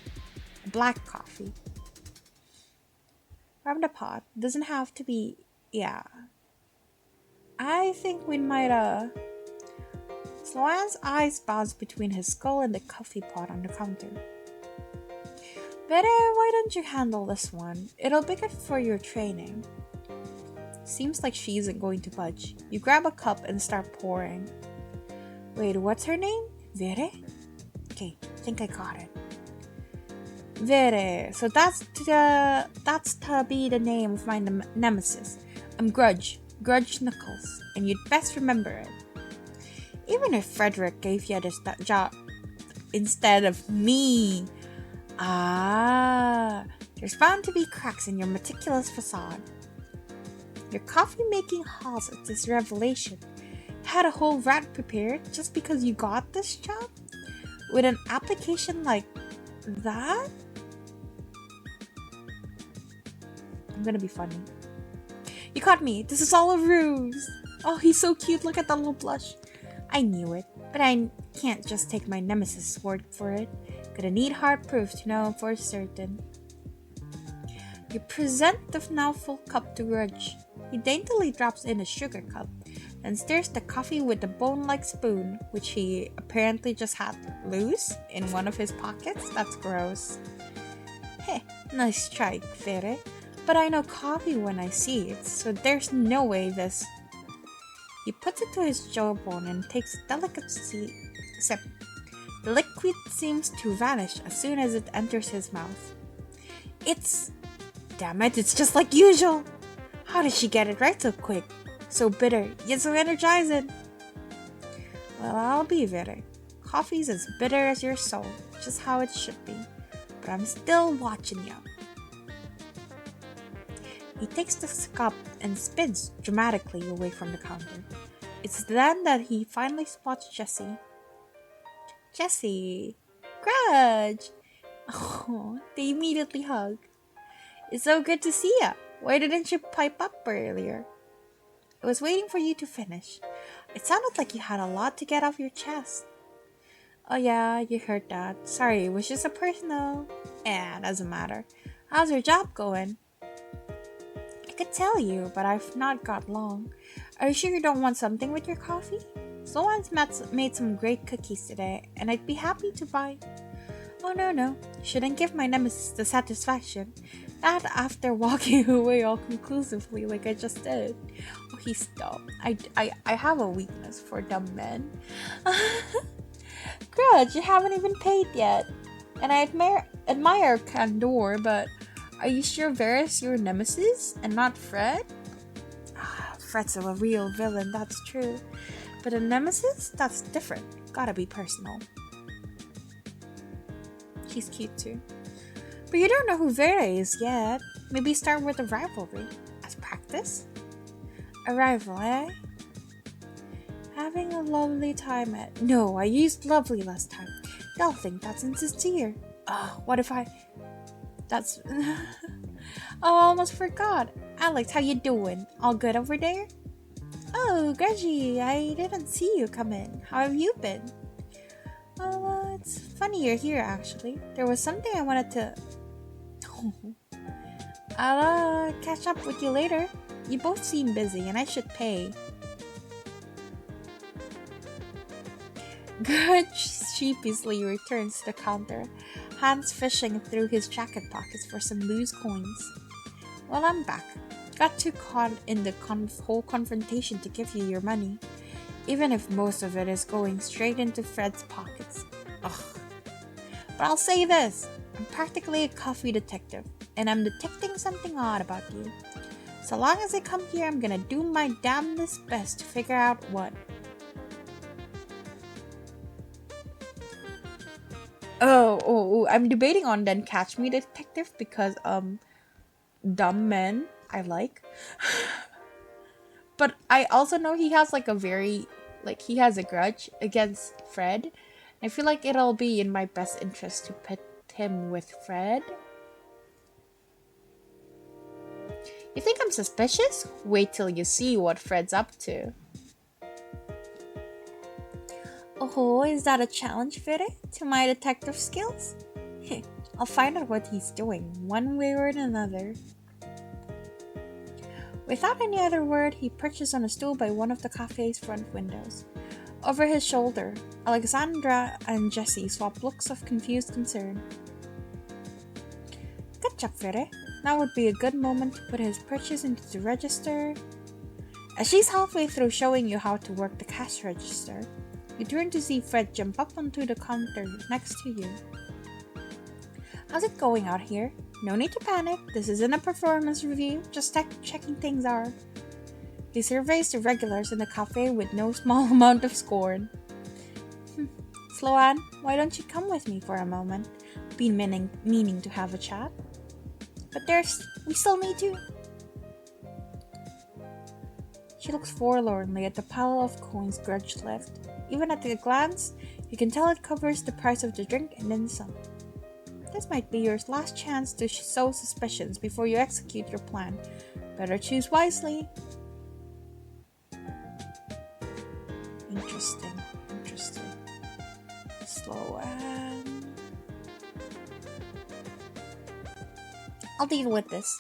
A black coffee. From the pot. Doesn't have to be... Yeah. I think we might, Sloan's eyes bounced between his skull and the coffee pot on the counter. Better, why don't you handle this one? It'll be good for your training. Seems like she isn't going to budge. You grab a cup and start pouring. Wait, what's her name? Vere? Okay, think I got it. Vere. So that's to be the name of my nemesis. I'm Grudge Knuckles, and you'd best remember it. Even if Frederick gave you this job instead of me. There's bound to be cracks in your meticulous facade. Your coffee-making halls at this revelation. Had a whole rat prepared just because you got this job? With an application like that? I'm gonna be funny. You caught me. This is all a ruse. Oh, he's so cute. Look at that little blush. I knew it, but I can't just take my nemesis' word for it. Gonna need hard proof to know for certain. You present the now full cup to Grudge. He daintily drops in a sugar cup, then stirs the coffee with a bone-like spoon, which he apparently just had loose in one of his pockets. That's gross. Heh, nice try, Fere. But I know coffee when I see it, so there's no way this... He puts it to his jawbone and takes a delicate sip. The liquid seems to vanish as soon as it enters his mouth. Damn it, it's just like usual! How did she get it right so quick? So bitter, yet so energizing! Well, I'll be bitter. Coffee's as bitter as your soul, just how it should be. But I'm still watching you. He takes the cup and spins dramatically away from the counter. It's then that he finally spots Jessie. Jessie! Grudge! Oh, they immediately hug. It's so good to see ya. Why didn't you pipe up earlier? I was waiting for you to finish. It sounded like you had a lot to get off your chest. Oh yeah, you heard that. Sorry, it was just a personal... doesn't matter. How's your job going? I could tell you, but I've not got long. Are you sure you don't want something with your coffee? Sloan's made some great cookies today, and I'd be happy to buy. Oh no. Shouldn't give my nemesis the satisfaction. Not after walking away all conclusively like I just did. Oh, he's dumb. I have a weakness for dumb men. Grudge, you haven't even paid yet. And I admire candor, but are you sure Varys your nemesis and not Fred? Fred's a real villain, that's true. But a nemesis? That's different. Gotta be personal. She's cute too. But you don't know who Vera is yet. Maybe start with a rivalry. As practice? A rival, eh? Having a lovely time at... No, I used lovely last time. They'll think that's insincere. What if I... That's... oh, I almost forgot. Alex, how you doing? All good over there? Oh, Greggy, I didn't see you come in. How have you been? Well, it's funny you're here, actually. There was something I wanted to... I'll catch up with you later. You both seem busy, and I should pay. Grudge sheepishly returns to the counter, hands fishing through his jacket pockets for some loose coins. Well, I'm back. Got too caught in the whole confrontation to give you your money, even if most of it is going straight into Fred's pockets. Ugh. But I'll say this, I'm practically a coffee detective, and I'm detecting something odd about you. So long as I come here, I'm gonna do my damnedest best to figure out what. Oh, I'm debating on then Catch Me Detective because, dumb men I like. But I also know he has like he has a grudge against Fred. I feel like it'll be in my best interest to pit him with Fred. You think I'm suspicious? Wait till you see what Fred's up to. Oh, is that a challenge, Fede, to my detective skills? I'll find out what he's doing, one way or another. Without any other word, he perches on a stool by one of the cafe's front windows. Over his shoulder, Alexandra and Jessie swap looks of confused concern. Good job, Fede. Now would be a good moment to put his purchase into the register. As she's halfway through showing you how to work the cash register, you turn to see Fred jump up onto the counter next to you. How's it going out here? No need to panic. This isn't a performance review, just checking things are. He surveys the regulars in the cafe with no small amount of scorn. Sloan, why don't you come with me for a moment? Been meaning to have a chat. But we still need to. She looks forlornly at the pile of coins Grudge left. Even at a glance, you can tell it covers the price of the drink and then some. This might be your last chance to sow suspicions before you execute your plan. Better choose wisely. Interesting. Sloan. I'll deal with this.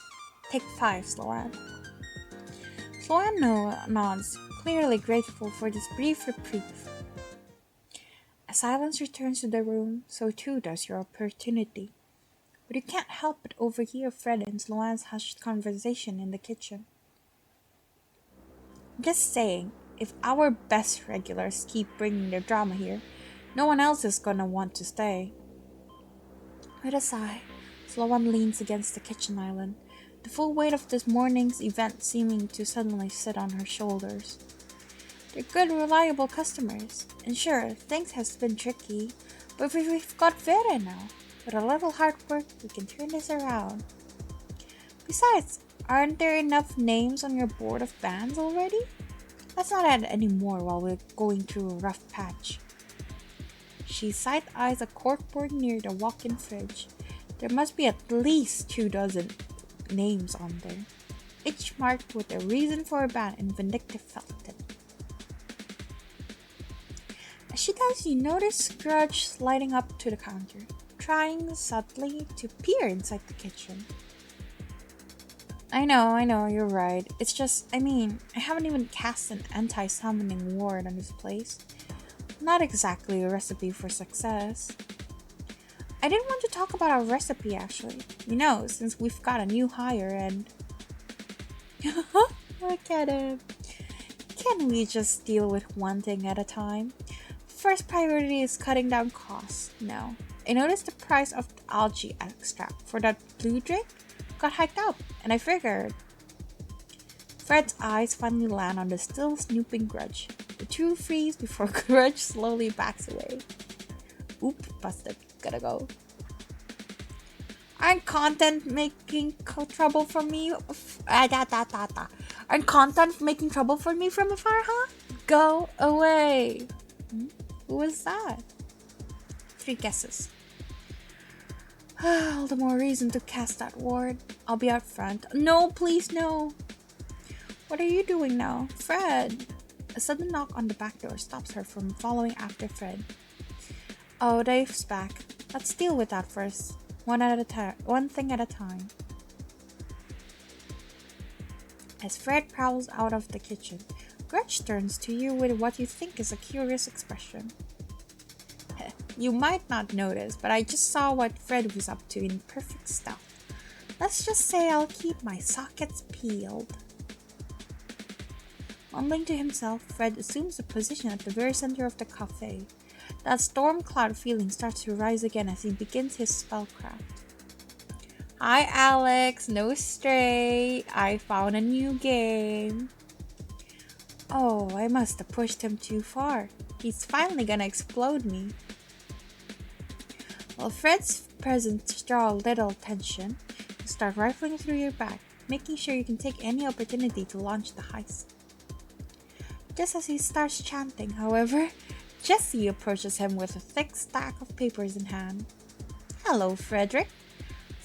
Take 5, Sloan. Sloan nods, clearly grateful for this brief reprieve. As silence returns to the room, so too does your opportunity. But you can't help but overhear Fred and Sloan's hushed conversation in the kitchen. I'm just saying, if our best regulars keep bringing their drama here, no one else is gonna want to stay. With a sigh, Sloan leans against the kitchen island, the full weight of this morning's event seeming to suddenly sit on her shoulders. They're good, reliable customers, and sure, things has been tricky, but we've got Vera now. With a little hard work, we can turn this around. Besides, aren't there enough names on your board of bands already? Let's not add any more while we're going through a rough patch. She side-eyes a corkboard near the walk-in fridge. There must be at least 24 names on there, each marked with a reason for a ban in vindictive felt-tip. As she does, you notice Grudge sliding up to the counter, trying subtly to peer inside the kitchen. I know, you're right. It's just, I haven't even cast an anti-summoning ward on this place. Not exactly a recipe for success. I didn't want to talk about our recipe, actually. Since we've got a new hire and... Look at him. Can we just deal with one thing at a time? First priority is cutting down costs. No. I noticed the price of the algae extract for that blue drink got hiked up, and I figured. Fred's eyes finally land on the still snooping Grudge. The two freeze before Grudge slowly backs away. Oop, busted. Gotta go. Aren't content making trouble for me? Aren't content making trouble for me from afar, huh? Go away. Who was that? 3 guesses. All the more reason to cast that ward. I'll be out front. No, please, no. What are you doing now? Fred! A sudden knock on the back door stops her from following after Fred. Oh, Dave's back. Let's deal with that first. One thing at a time. As Fred prowls out of the kitchen, Gretch turns to you with what you think is a curious expression. You might not notice, but I just saw what Fred was up to in perfect stealth. Let's just say I'll keep my sockets peeled. Mumbling to himself, Fred assumes a position at the very center of the cafe. That storm cloud feeling starts to rise again as he begins his spellcraft. Hi Alex, no stray. I found a new game. Oh, I must have pushed him too far. He's finally gonna explode me. While Fred's presence draws a little tension, you start rifling through your bag, making sure you can take any opportunity to launch the heist. Just as he starts chanting, however, Jessie approaches him with a thick stack of papers in hand. Hello, Frederick.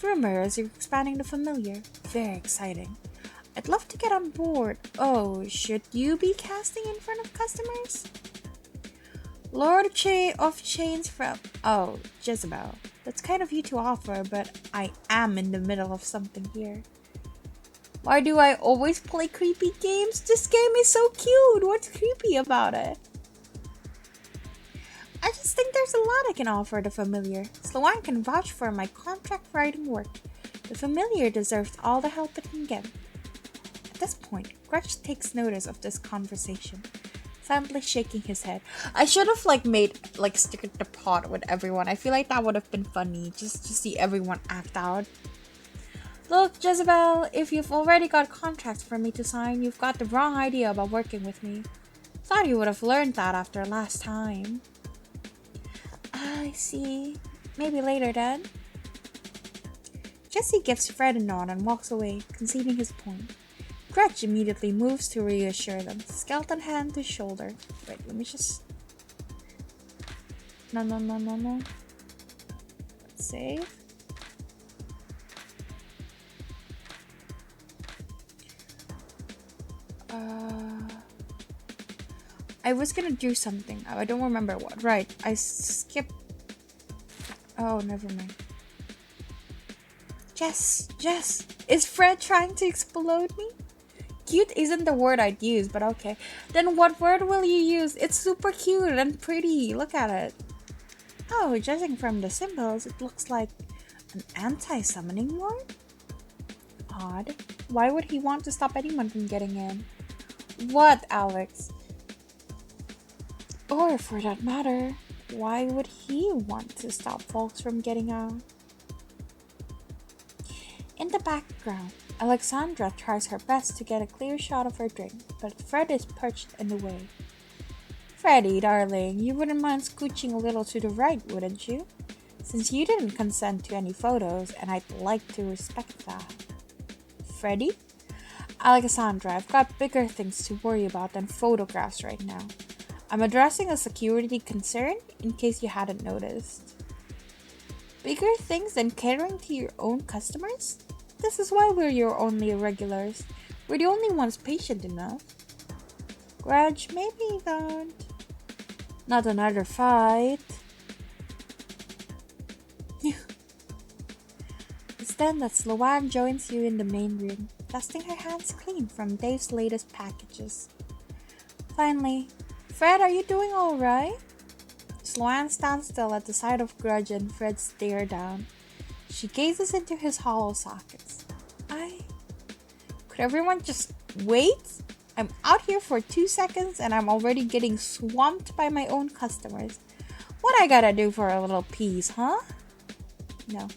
Rumor as you're expanding the familiar. Very exciting. I'd love to get on board. Oh, should you be casting in front of customers? Lord of Chains from... Oh, Jezebel. That's kind of you to offer, but I am in the middle of something here. Why do I always play creepy games? This game is so cute. What's creepy about it? I just think there's a lot I can offer the familiar. Sloan can vouch for my contract writing work. The familiar deserves all the help it can get. At this point, Gretch takes notice of this conversation, silently shaking his head. I should have made stick at the pot with everyone. I feel like that would have been funny, just to see everyone act out. Look, Jezebel, if you've already got contracts for me to sign, you've got the wrong idea about working with me. Thought you would have learned that after last time. I see. Maybe later then. Jessie gives Fred a nod and walks away, conceding his point. Gretch immediately moves to reassure them, skeleton hand to shoulder. Wait, let me just... No. Let's save. I was gonna do something. I don't remember what. Right, I skipped. Oh, never mind. Jess, is Fred trying to explode me? Cute isn't the word I'd use, but okay. Then what word will you use? It's super cute and pretty. Look at it. Oh, judging from the symbols, it looks like an anti-summoning ward? Odd. Why would he want to stop anyone from getting in? What, Alex? Or for that matter, why would he want to stop folks from getting out? In the background, Alexandra tries her best to get a clear shot of her drink, but Fred is perched in the way. Freddy, darling, you wouldn't mind scooching a little to the right, wouldn't you? Since you didn't consent to any photos, and I'd like to respect that. Freddy? Alexandra, I've got bigger things to worry about than photographs right now. I'm addressing a security concern, in case you hadn't noticed. Bigger things than catering to your own customers? This is why we're your only regulars. We're the only ones patient enough. Grudge, maybe you don't. Not another fight. It's then that Sloan joins you in the main room, dusting her hands clean from Dave's latest packages. Finally, Fred, are you doing alright? Sloan stands still at the sight of Grudge and Fred stare down. She gazes into his hollow sockets. Could everyone just wait? I'm out here for 2 seconds and I'm already getting swamped by my own customers. What I gotta do for a little peace, huh? No.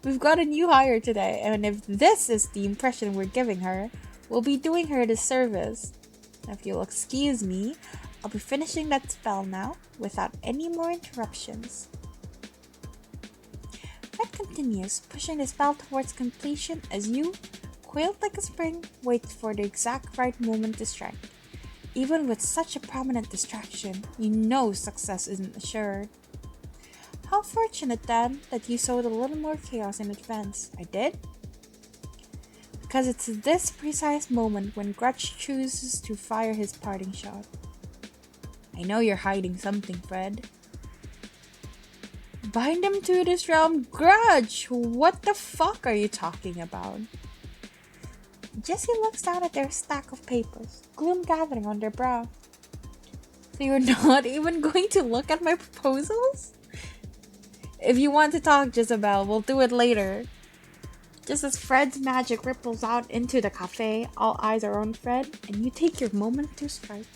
We've got a new hire today, and if this is the impression we're giving her, we'll be doing her a disservice. If you'll excuse me, I'll be finishing that spell now, without any more interruptions. Fred continues, pushing the spell towards completion as you, coiled like a spring, wait for the exact right moment to strike. Even with such a prominent distraction, you know success isn't assured. How How fortunate then that you sowed a little more chaos in advance. I did? Because it's this precise moment when Grudge chooses to fire his parting shot. I know you're hiding something, Fred. Bind him to this realm, Grudge! What the fuck are you talking about? Jesse looks down at their stack of papers, gloom gathering on their brow. So you're not even going to look at my proposals? If you want to talk, Jezebel, we'll do it later. Just as Fred's magic ripples out into the cafe, all eyes are on Fred, and you take your moment to strike.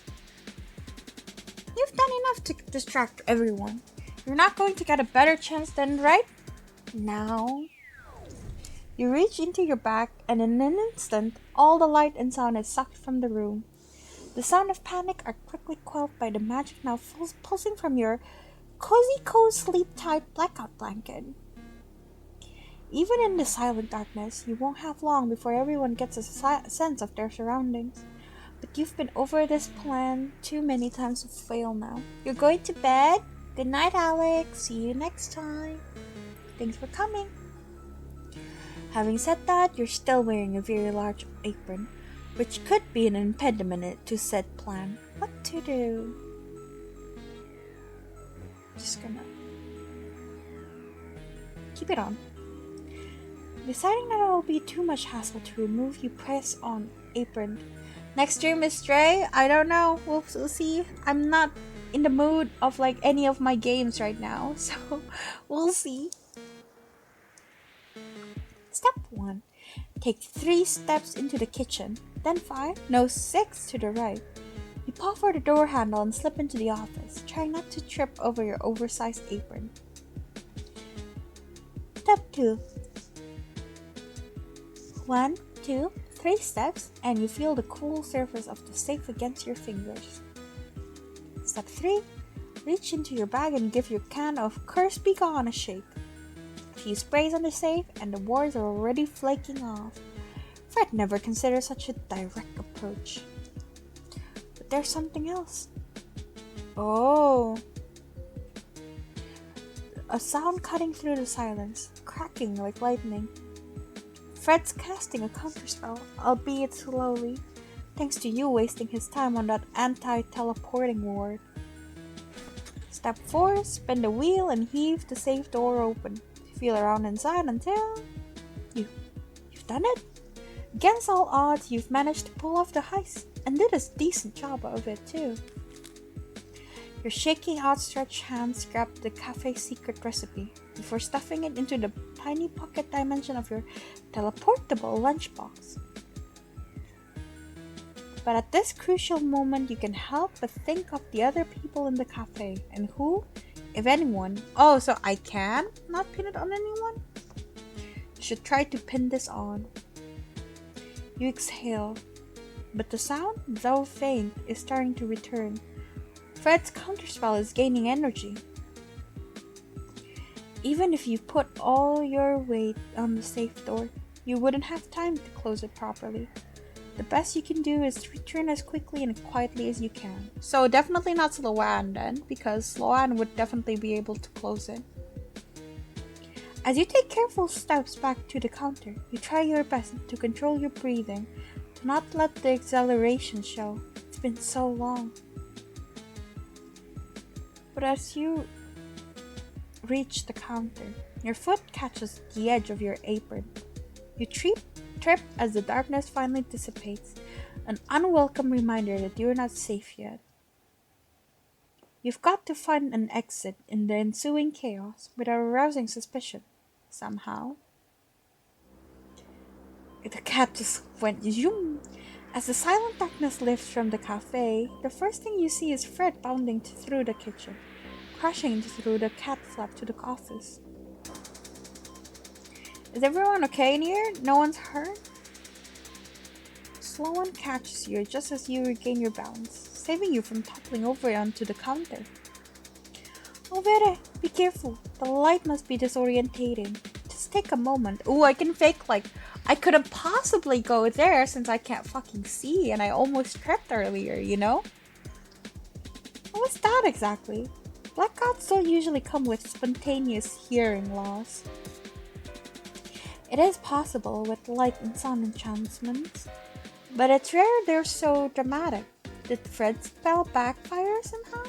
You've done enough to distract everyone. You're not going to get a better chance than right now. You reach into your bag, and in an instant, all the light and sound is sucked from the room. The sound of panic are quickly quelled by the magic now pulsing from your cozy sleep-tight blackout blanket. Even in the silent darkness, you won't have long before everyone gets a sense of their surroundings. But you've been over this plan too many times to fail now. You're going to bed? Good night, Alex. See you next time. Thanks for coming. Having said that, you're still wearing a very large apron, which could be an impediment to said plan. What to do? Just gonna keep it on. Deciding that it'll be too much hassle to remove, you press on apron. Next stream is Stray? I don't know. We'll see. I'm not in the mood of like any of my games right now, so we'll see. Step 1. Take 3 steps into the kitchen, then 5, no 6 to the right. You paw for the door handle and slip into the office, trying not to trip over your oversized apron. Step 2. 1, 2, 3 steps, and you feel the cool surface of the safe against your fingers. Step 3. Reach into your bag and give your can of Curse Be Gone a shake. A few sprays on the safe, and the wards are already flaking off. Fred never considered such a direct approach. But there's something else. Oh. A sound cutting through the silence, cracking like lightning. Fred's casting a counterspell, albeit slowly, thanks to you wasting his time on that anti-teleporting ward. Step 4. Spin the wheel and heave the safe door open. Feel around inside until you've done it. Against all odds, you've managed to pull off the heist, and did a decent job of it too. Your shaky, outstretched hands grab the cafe secret recipe before stuffing it into the tiny pocket dimension of your teleportable lunchbox. But at this crucial moment, you can help but think of the other people in the cafe and who, if anyone. Oh, so I can not pin it on anyone? You should try to pin this on. You exhale, but the sound, though faint, is starting to return. Fred's counterspell is gaining energy. Even if you put all your weight on the safe door, you wouldn't have time to close it properly. The best you can do is return as quickly and quietly as you can. So definitely not Sloan then, because Sloan would definitely be able to close it. As you take careful steps back to the counter, you try your best to control your breathing, to not let the exhilaration show. It's been so long. But as you reach the counter, your foot catches the edge of your apron. You trip as the darkness finally dissipates, an unwelcome reminder that you're not safe yet. You've got to find an exit in the ensuing chaos without arousing suspicion, somehow. The cat just went zoom. As the silent darkness lifts from the cafe, the first thing you see is Fred bounding through the kitchen, crashing through the cat flap to the office. Is everyone okay in here? No one's hurt? Sloan catches you just as you regain your balance, saving you from toppling over onto the counter. Oh, Vere, be careful. The light must be disorientating. Just take a moment. Ooh, I can fake like I couldn't possibly go there since I can't fucking see and I almost tripped earlier, you know? What was that exactly? Blackouts don't usually come with spontaneous hearing loss. It is possible with light and sound enchantments, but it's rare they're so dramatic. Did Fred's spell backfire somehow?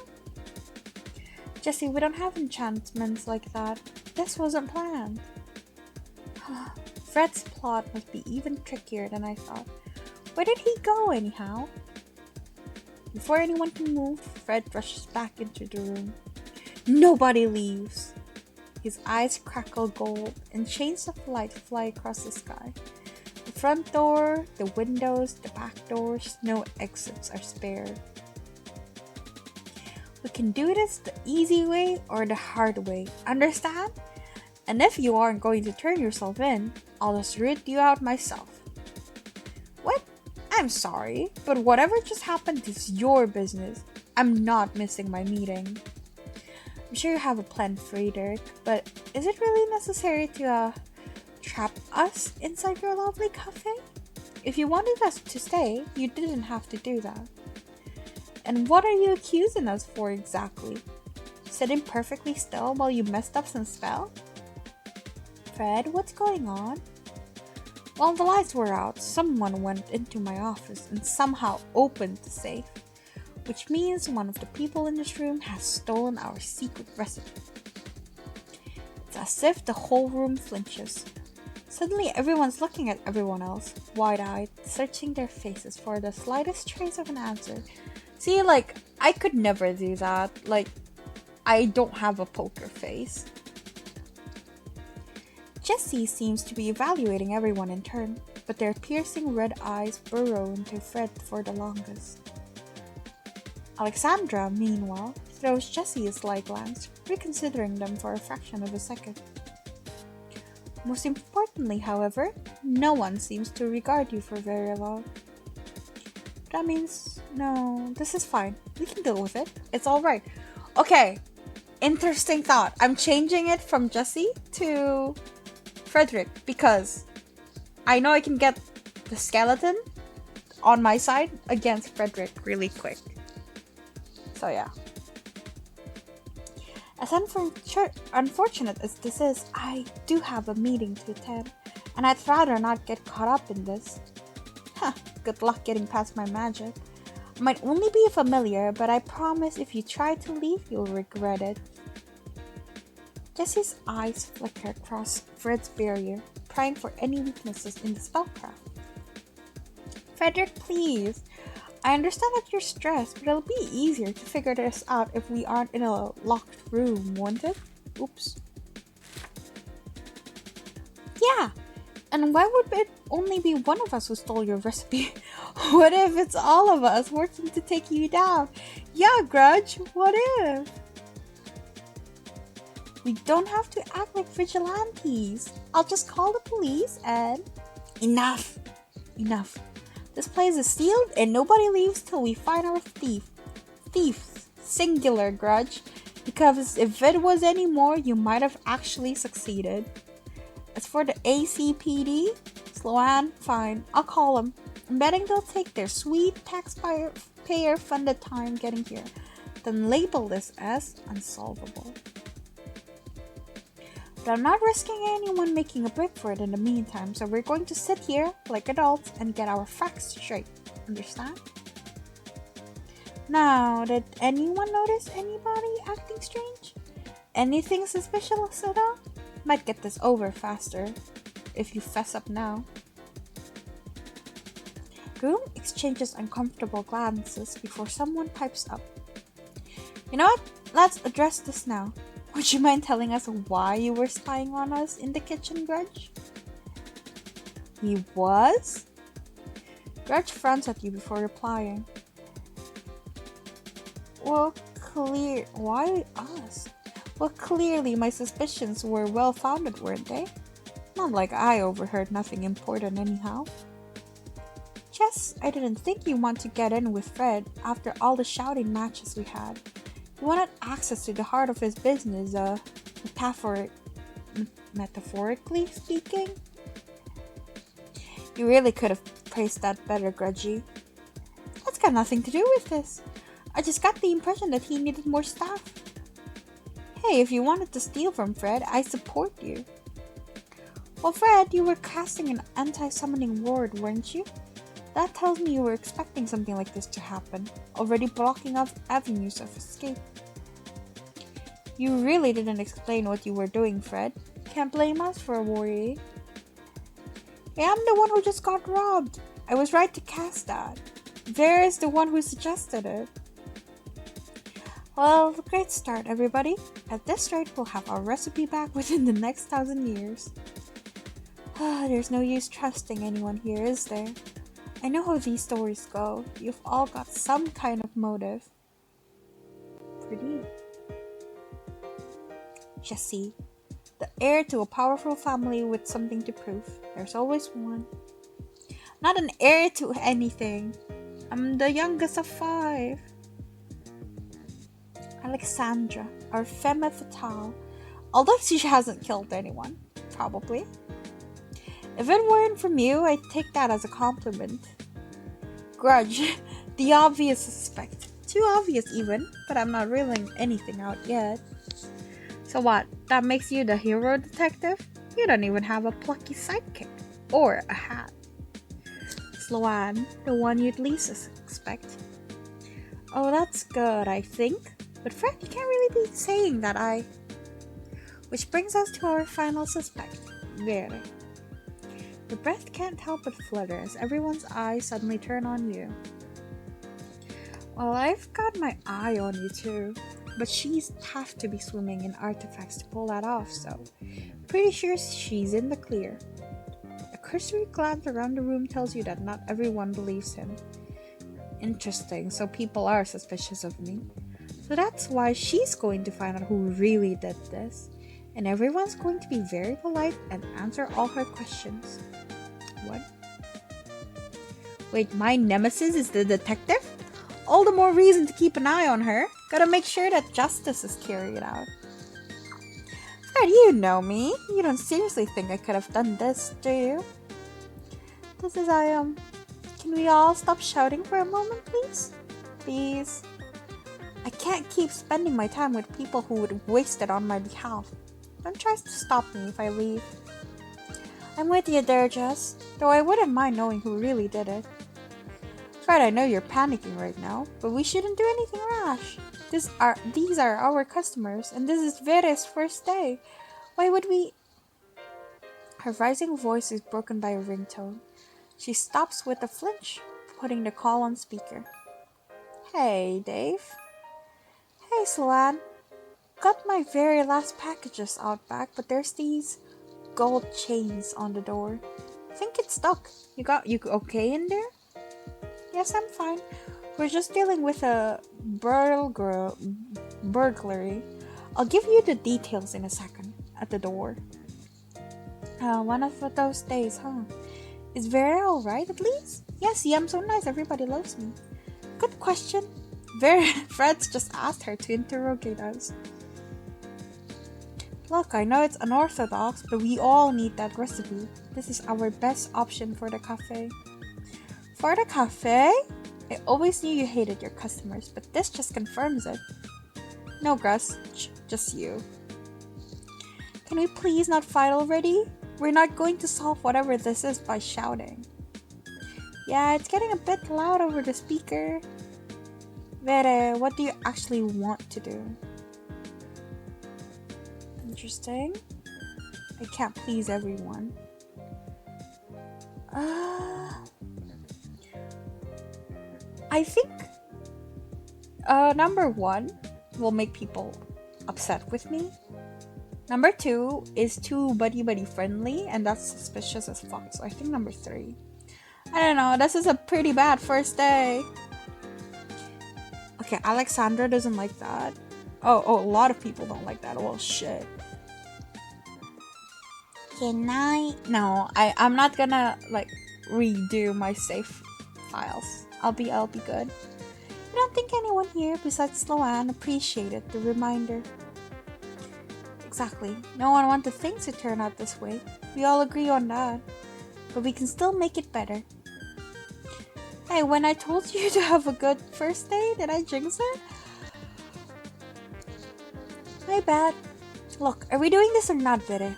Jessie, we don't have enchantments like that. This wasn't planned. Fred's plot must be even trickier than I thought. Where did he go anyhow? Before anyone can move, Fred rushes back into the room. Nobody leaves. His eyes crackle gold, and chains of light fly across the sky. The front door, the windows, the back doors, no exits are spared. We can do this the easy way or the hard way, understand? And if you aren't going to turn yourself in, I'll just root you out myself. What? I'm sorry, but whatever just happened is your business. I'm not missing my meeting. I'm sure you have a plan, Frederick, but is it really necessary to trap us inside your lovely cafe? If you wanted us to stay, you didn't have to do that. And what are you accusing us for exactly? Sitting perfectly still while you messed up some spell? Fred, what's going on? While the lights were out, someone went into my office and somehow opened the safe, which means one of the people in this room has stolen our secret recipe. It's as if the whole room flinches. Suddenly everyone's looking at everyone else, wide-eyed, searching their faces for the slightest trace of an answer. See, I could never do that. I don't have a poker face. Jessie seems to be evaluating everyone in turn, but their piercing red eyes burrow into Fred for the longest. Alexandra, meanwhile, throws Jessie a sly glance, reconsidering them for a fraction of a second. Most importantly, however, no one seems to regard you for very long. That means, no, this is fine. We can deal with it. It's alright. Okay, interesting thought. I'm changing it from Jessie to Frederick because I know I can get the skeleton on my side against Frederick really quick. So yeah. As unfortunate as this is, I do have a meeting to attend, and I'd rather not get caught up in this. Good luck getting past my magic. I might only be a familiar, but I promise if you try to leave, you'll regret it. Jessie's eyes flicker across Fred's barrier, prying for any weaknesses in the spellcraft. Frederick, please. I understand that you're stressed, but it'll be easier to figure this out if we aren't in a locked room, won't it? Oops. Yeah, and why would it only be one of us who stole your recipe? What if it's all of us working to take you down? Yeah, Grudge, what if? We don't have to act like vigilantes. I'll just call the police and... Enough! This place is sealed and nobody leaves till we find our thief. Thief, singular, Grudge. Because if it was any more, you might have actually succeeded. As for the ACPD, Sloan, fine, I'll call them. I'm betting they'll take their sweet taxpayer-funded time getting here, then label this as unsolvable. But I'm not risking anyone making a break for it in the meantime, so we're going to sit here like adults and get our facts straight. Understand? Now, did anyone notice anybody acting strange? Anything suspicious at all? Might get this over faster if you fess up now. The room exchanges uncomfortable glances before someone pipes up. You know what? Let's address this now. Would you mind telling us why you were spying on us in the kitchen, Grudge? He was? Grudge frowns at you before replying. Why us? Well, clearly my suspicions were well-founded, weren't they? Not like I overheard nothing important anyhow. Jess, I didn't think you want to get in with Fred after all the shouting matches we had. You wanted access to the heart of his business, metaphorically speaking? You really could have praised that better, Grudgy. That's got nothing to do with this. I just got the impression that he needed more staff. Hey, if you wanted to steal from Fred, I support you. Well, Fred, you were casting an anti-summoning ward, weren't you? That tells me you were expecting something like this to happen, already blocking off avenues of escape. You really didn't explain what you were doing, Fred. Can't blame us for worrying. Hey, I'm the one who just got robbed. I was right to cast that. Vera is the one who suggested it. Well, great start, everybody. At this rate, we'll have our recipe back within the next 1,000 years. There's no use trusting anyone here, is there? I know how these stories go. You've all got some kind of motive. Pretty. Jesse, the heir to a powerful family with something to prove. There's always one. Not an heir to anything. I'm the youngest of 5. Alexandra, our femme fatale. Although she hasn't killed anyone. Probably. If it weren't from you, I'd take that as a compliment. Grudge, the obvious suspect. Too obvious even, but I'm not ruling anything out yet. So what, that makes you the hero detective? You don't even have a plucky sidekick. Or a hat. Sloan, the one you'd least expect. Oh, that's good, I think. But Fred, you can't really be saying that Which brings us to our final suspect, Vera. Your breath can't help but flutter as everyone's eyes suddenly turn on you. Well, I've got my eye on you too, but she's have to be swimming in artifacts to pull that off, so pretty sure she's in the clear. A cursory glance around the room tells you that not everyone believes him. Interesting, so people are suspicious of me. So that's why she's going to find out who really did this, and everyone's going to be very polite and answer all her questions. What? Wait, my nemesis is the detective? All the more reason to keep an eye on her. Gotta make sure that justice is carried out. Fred, you know me. You don't seriously think I could have done this, do you? This is Can we all stop shouting for a moment, please? Please. I can't keep spending my time with people who would waste it on my behalf. Don't try to stop me if I leave. I'm with you there, Jess, though I wouldn't mind knowing who really did it. Fred, I know you're panicking right now, but we shouldn't do anything rash. These are our customers, and this is Vera's first day. Why would we... Her rising voice is broken by a ringtone. She stops with a flinch, putting the call on speaker. Hey, Dave. Hey, Sloan. Got my very last packages out back, but there's these gold chains on the door. Think it's stuck. You okay in there? Yes, I'm fine. We're just dealing with a burglary. I'll give you the details in a second. At the door. One of those days, huh? Is Vera alright at least? Yes, see, I'm so nice. Everybody loves me. Good question. Fred's just asked her to interrogate us. Look, I know it's unorthodox, but we all need that recipe. This is our best option for the cafe. For the cafe? I always knew you hated your customers, but this just confirms it. No, Gus, just you. Can we please not fight already? We're not going to solve whatever this is by shouting. Yeah, it's getting a bit loud over the speaker. Vere, what do you actually want to do? Interesting. I can't please everyone. I think number 1 will make people upset with me. Number 2 is too buddy friendly, and that's suspicious as fuck. So I think number 3. I don't know, this is a pretty bad first day. Okay, Alexandra doesn't like that. Oh, a lot of people don't like that. Well, shit. Can I? No, I'm not gonna like redo my save files. I'll be good. I don't think anyone here besides Sloan appreciated the reminder. Exactly. No one wanted things to turn out this way. We all agree on that. But we can still make it better. Hey, when I told you to have a good first day, did I jinx it? My bad. Look, are we doing this or not, Vere?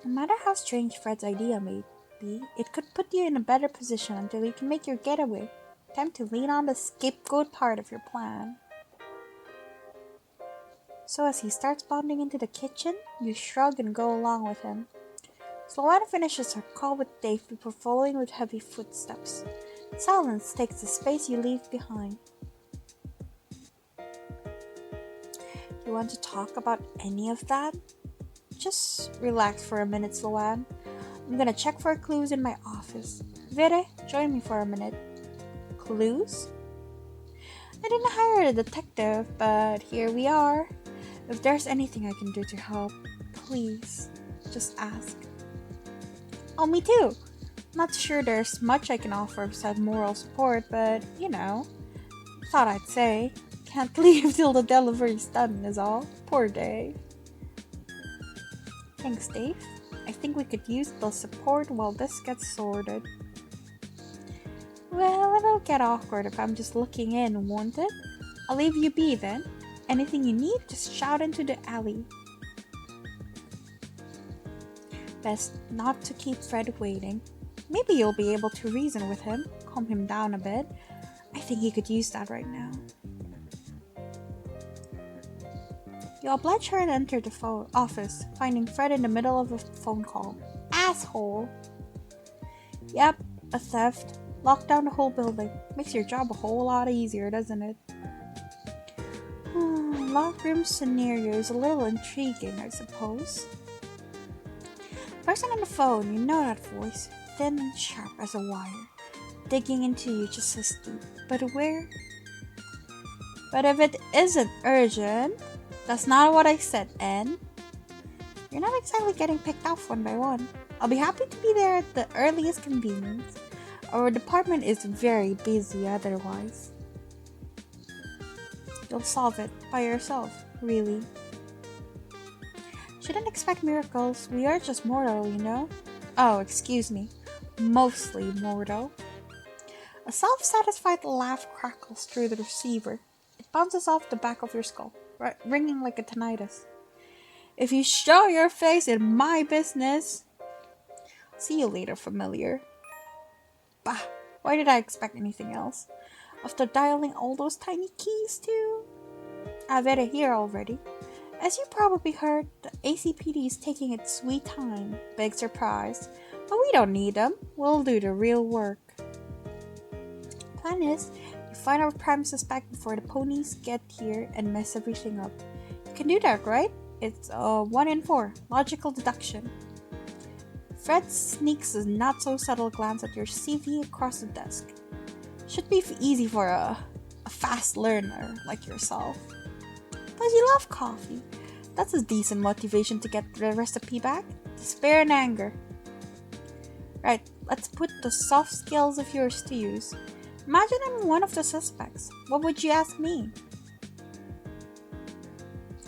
No matter how strange Fred's idea may be, it could put you in a better position until you can make your getaway. Time to lean on the scapegoat part of your plan. So as he starts bounding into the kitchen, you shrug and go along with him. Sloana finishes her call with Dave before following with heavy footsteps. Silence takes the space you leave behind. You want to talk about any of that? Just relax for a minute, Sloan. I'm gonna check for clues in my office. Vere, join me for a minute. Clues? I didn't hire a detective, but here we are. If there's anything I can do to help, please, just ask. Oh, me too. Not sure there's much I can offer besides moral support, but, thought I'd say. Can't leave till the delivery's done is all. Poor Dave. Thanks, Dave. I think we could use the support while this gets sorted. Well, it'll get awkward if I'm just looking in, won't it? I'll leave you be then. Anything you need, just shout into the alley. Best not to keep Fred waiting. Maybe you'll be able to reason with him, calm him down a bit. I think he could use that right now. You oblige her and enter the office, finding Fred in the middle of a phone call. Asshole! Yep, a theft. Locked down the whole building. Makes your job a whole lot easier, doesn't it? Locked room scenario is a little intriguing, I suppose. Person on the phone, you know that voice. Thin and sharp as a wire. Digging into you just as deep. But where? But if it isn't urgent... That's not what I said, Anne. You're not exactly getting picked off one by one. I'll be happy to be there at the earliest convenience. Our department is very busy otherwise. You'll solve it by yourself, really. Shouldn't expect miracles. We are just mortal, you know? Oh, excuse me. Mostly mortal. A self-satisfied laugh crackles through the receiver. It bounces off the back of your skull, ringing like a tinnitus. If you show your face in my business... See you later, familiar. Bah, why did I expect anything else? After dialing all those tiny keys too? I've had it here already. As you probably heard, the ACPD is taking its sweet time. Big surprise. But we don't need them. We'll do the real work. Plan is, you find our prime suspect before the ponies get here and mess everything up. You can do that, right? It's 1 in 4. Logical deduction. Fred sneaks a not-so-subtle glance at your CV across the desk. Should be easy for a fast learner like yourself. Plus you love coffee. That's a decent motivation to get the recipe back. Despair and anger. Right, let's put the soft skills of yours to use. Imagine I'm one of the suspects. What would you ask me?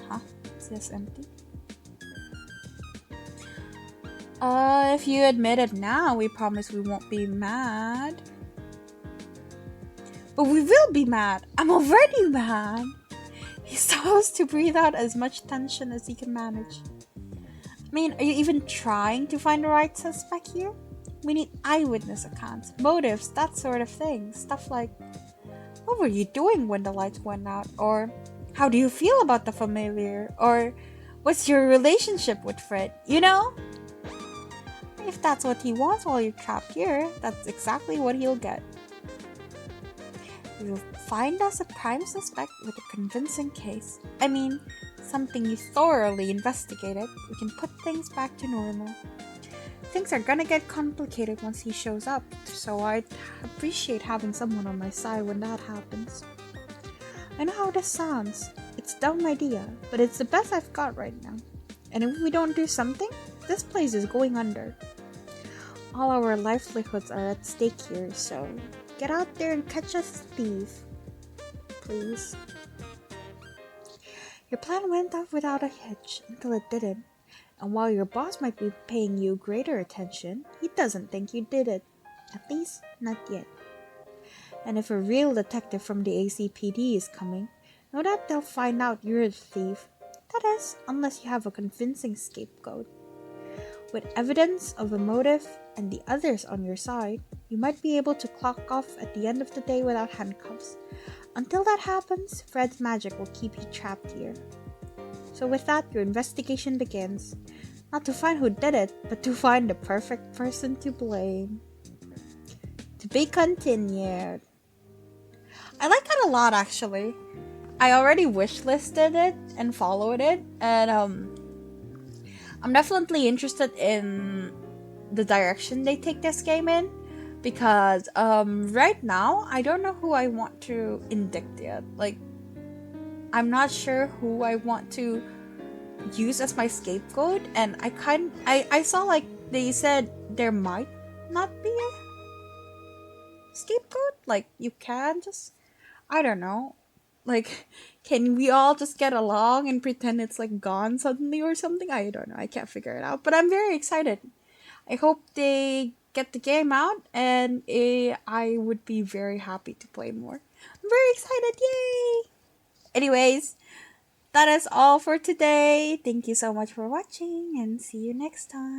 Huh? Is this empty? If you admit it now, we promise we won't be mad. But we will be mad. I'm already mad. He stops to breathe out as much tension as he can manage. I mean, are you even trying to find the right suspect here? We need eyewitness accounts, motives, that sort of thing. Stuff like, what were you doing when the lights went out? Or, how do you feel about the familiar? Or, what's your relationship with Fred? You know? If that's what he wants while you're trapped here, that's exactly what he'll get. You'll find us a prime suspect with a convincing case. I mean, something you thoroughly investigated. We can put things back to normal. Things are gonna get complicated once he shows up, so I'd appreciate having someone on my side when that happens. I know how this sounds. It's a dumb idea, but it's the best I've got right now. And if we don't do something, this place is going under. All our livelihoods are at stake here, so get out there and catch us a thief. Please. Your plan went off without a hitch until it didn't. And while your boss might be paying you greater attention, he doesn't think you did it. At least, not yet. And if a real detective from the ACPD is coming, Know that they'll find out you're the thief. That is, unless you have a convincing scapegoat. With evidence of a motive and the others on your side, you might be able to clock off at the end of the day without handcuffs. Until that happens, Fred's magic will keep you trapped here. So with that, your investigation begins. Not to find who did it, but to find the perfect person to blame. To be continued. I like that a lot, actually. I already wishlisted it and followed it, and I'm definitely interested in the direction they take this game in, because right now I don't know who I want to indict yet. Like, I'm not sure who I want to use as my scapegoat, and I saw like they said there might not be a scapegoat. Like, you can just, I don't know. Like, can we all just get along and pretend it's like gone suddenly or something? I don't know. I can't figure it out. But I'm very excited. I hope they get the game out, and I would be very happy to play more. I'm very excited. Yay! Anyways, that is all for today. Thank you so much for watching, and see you next time.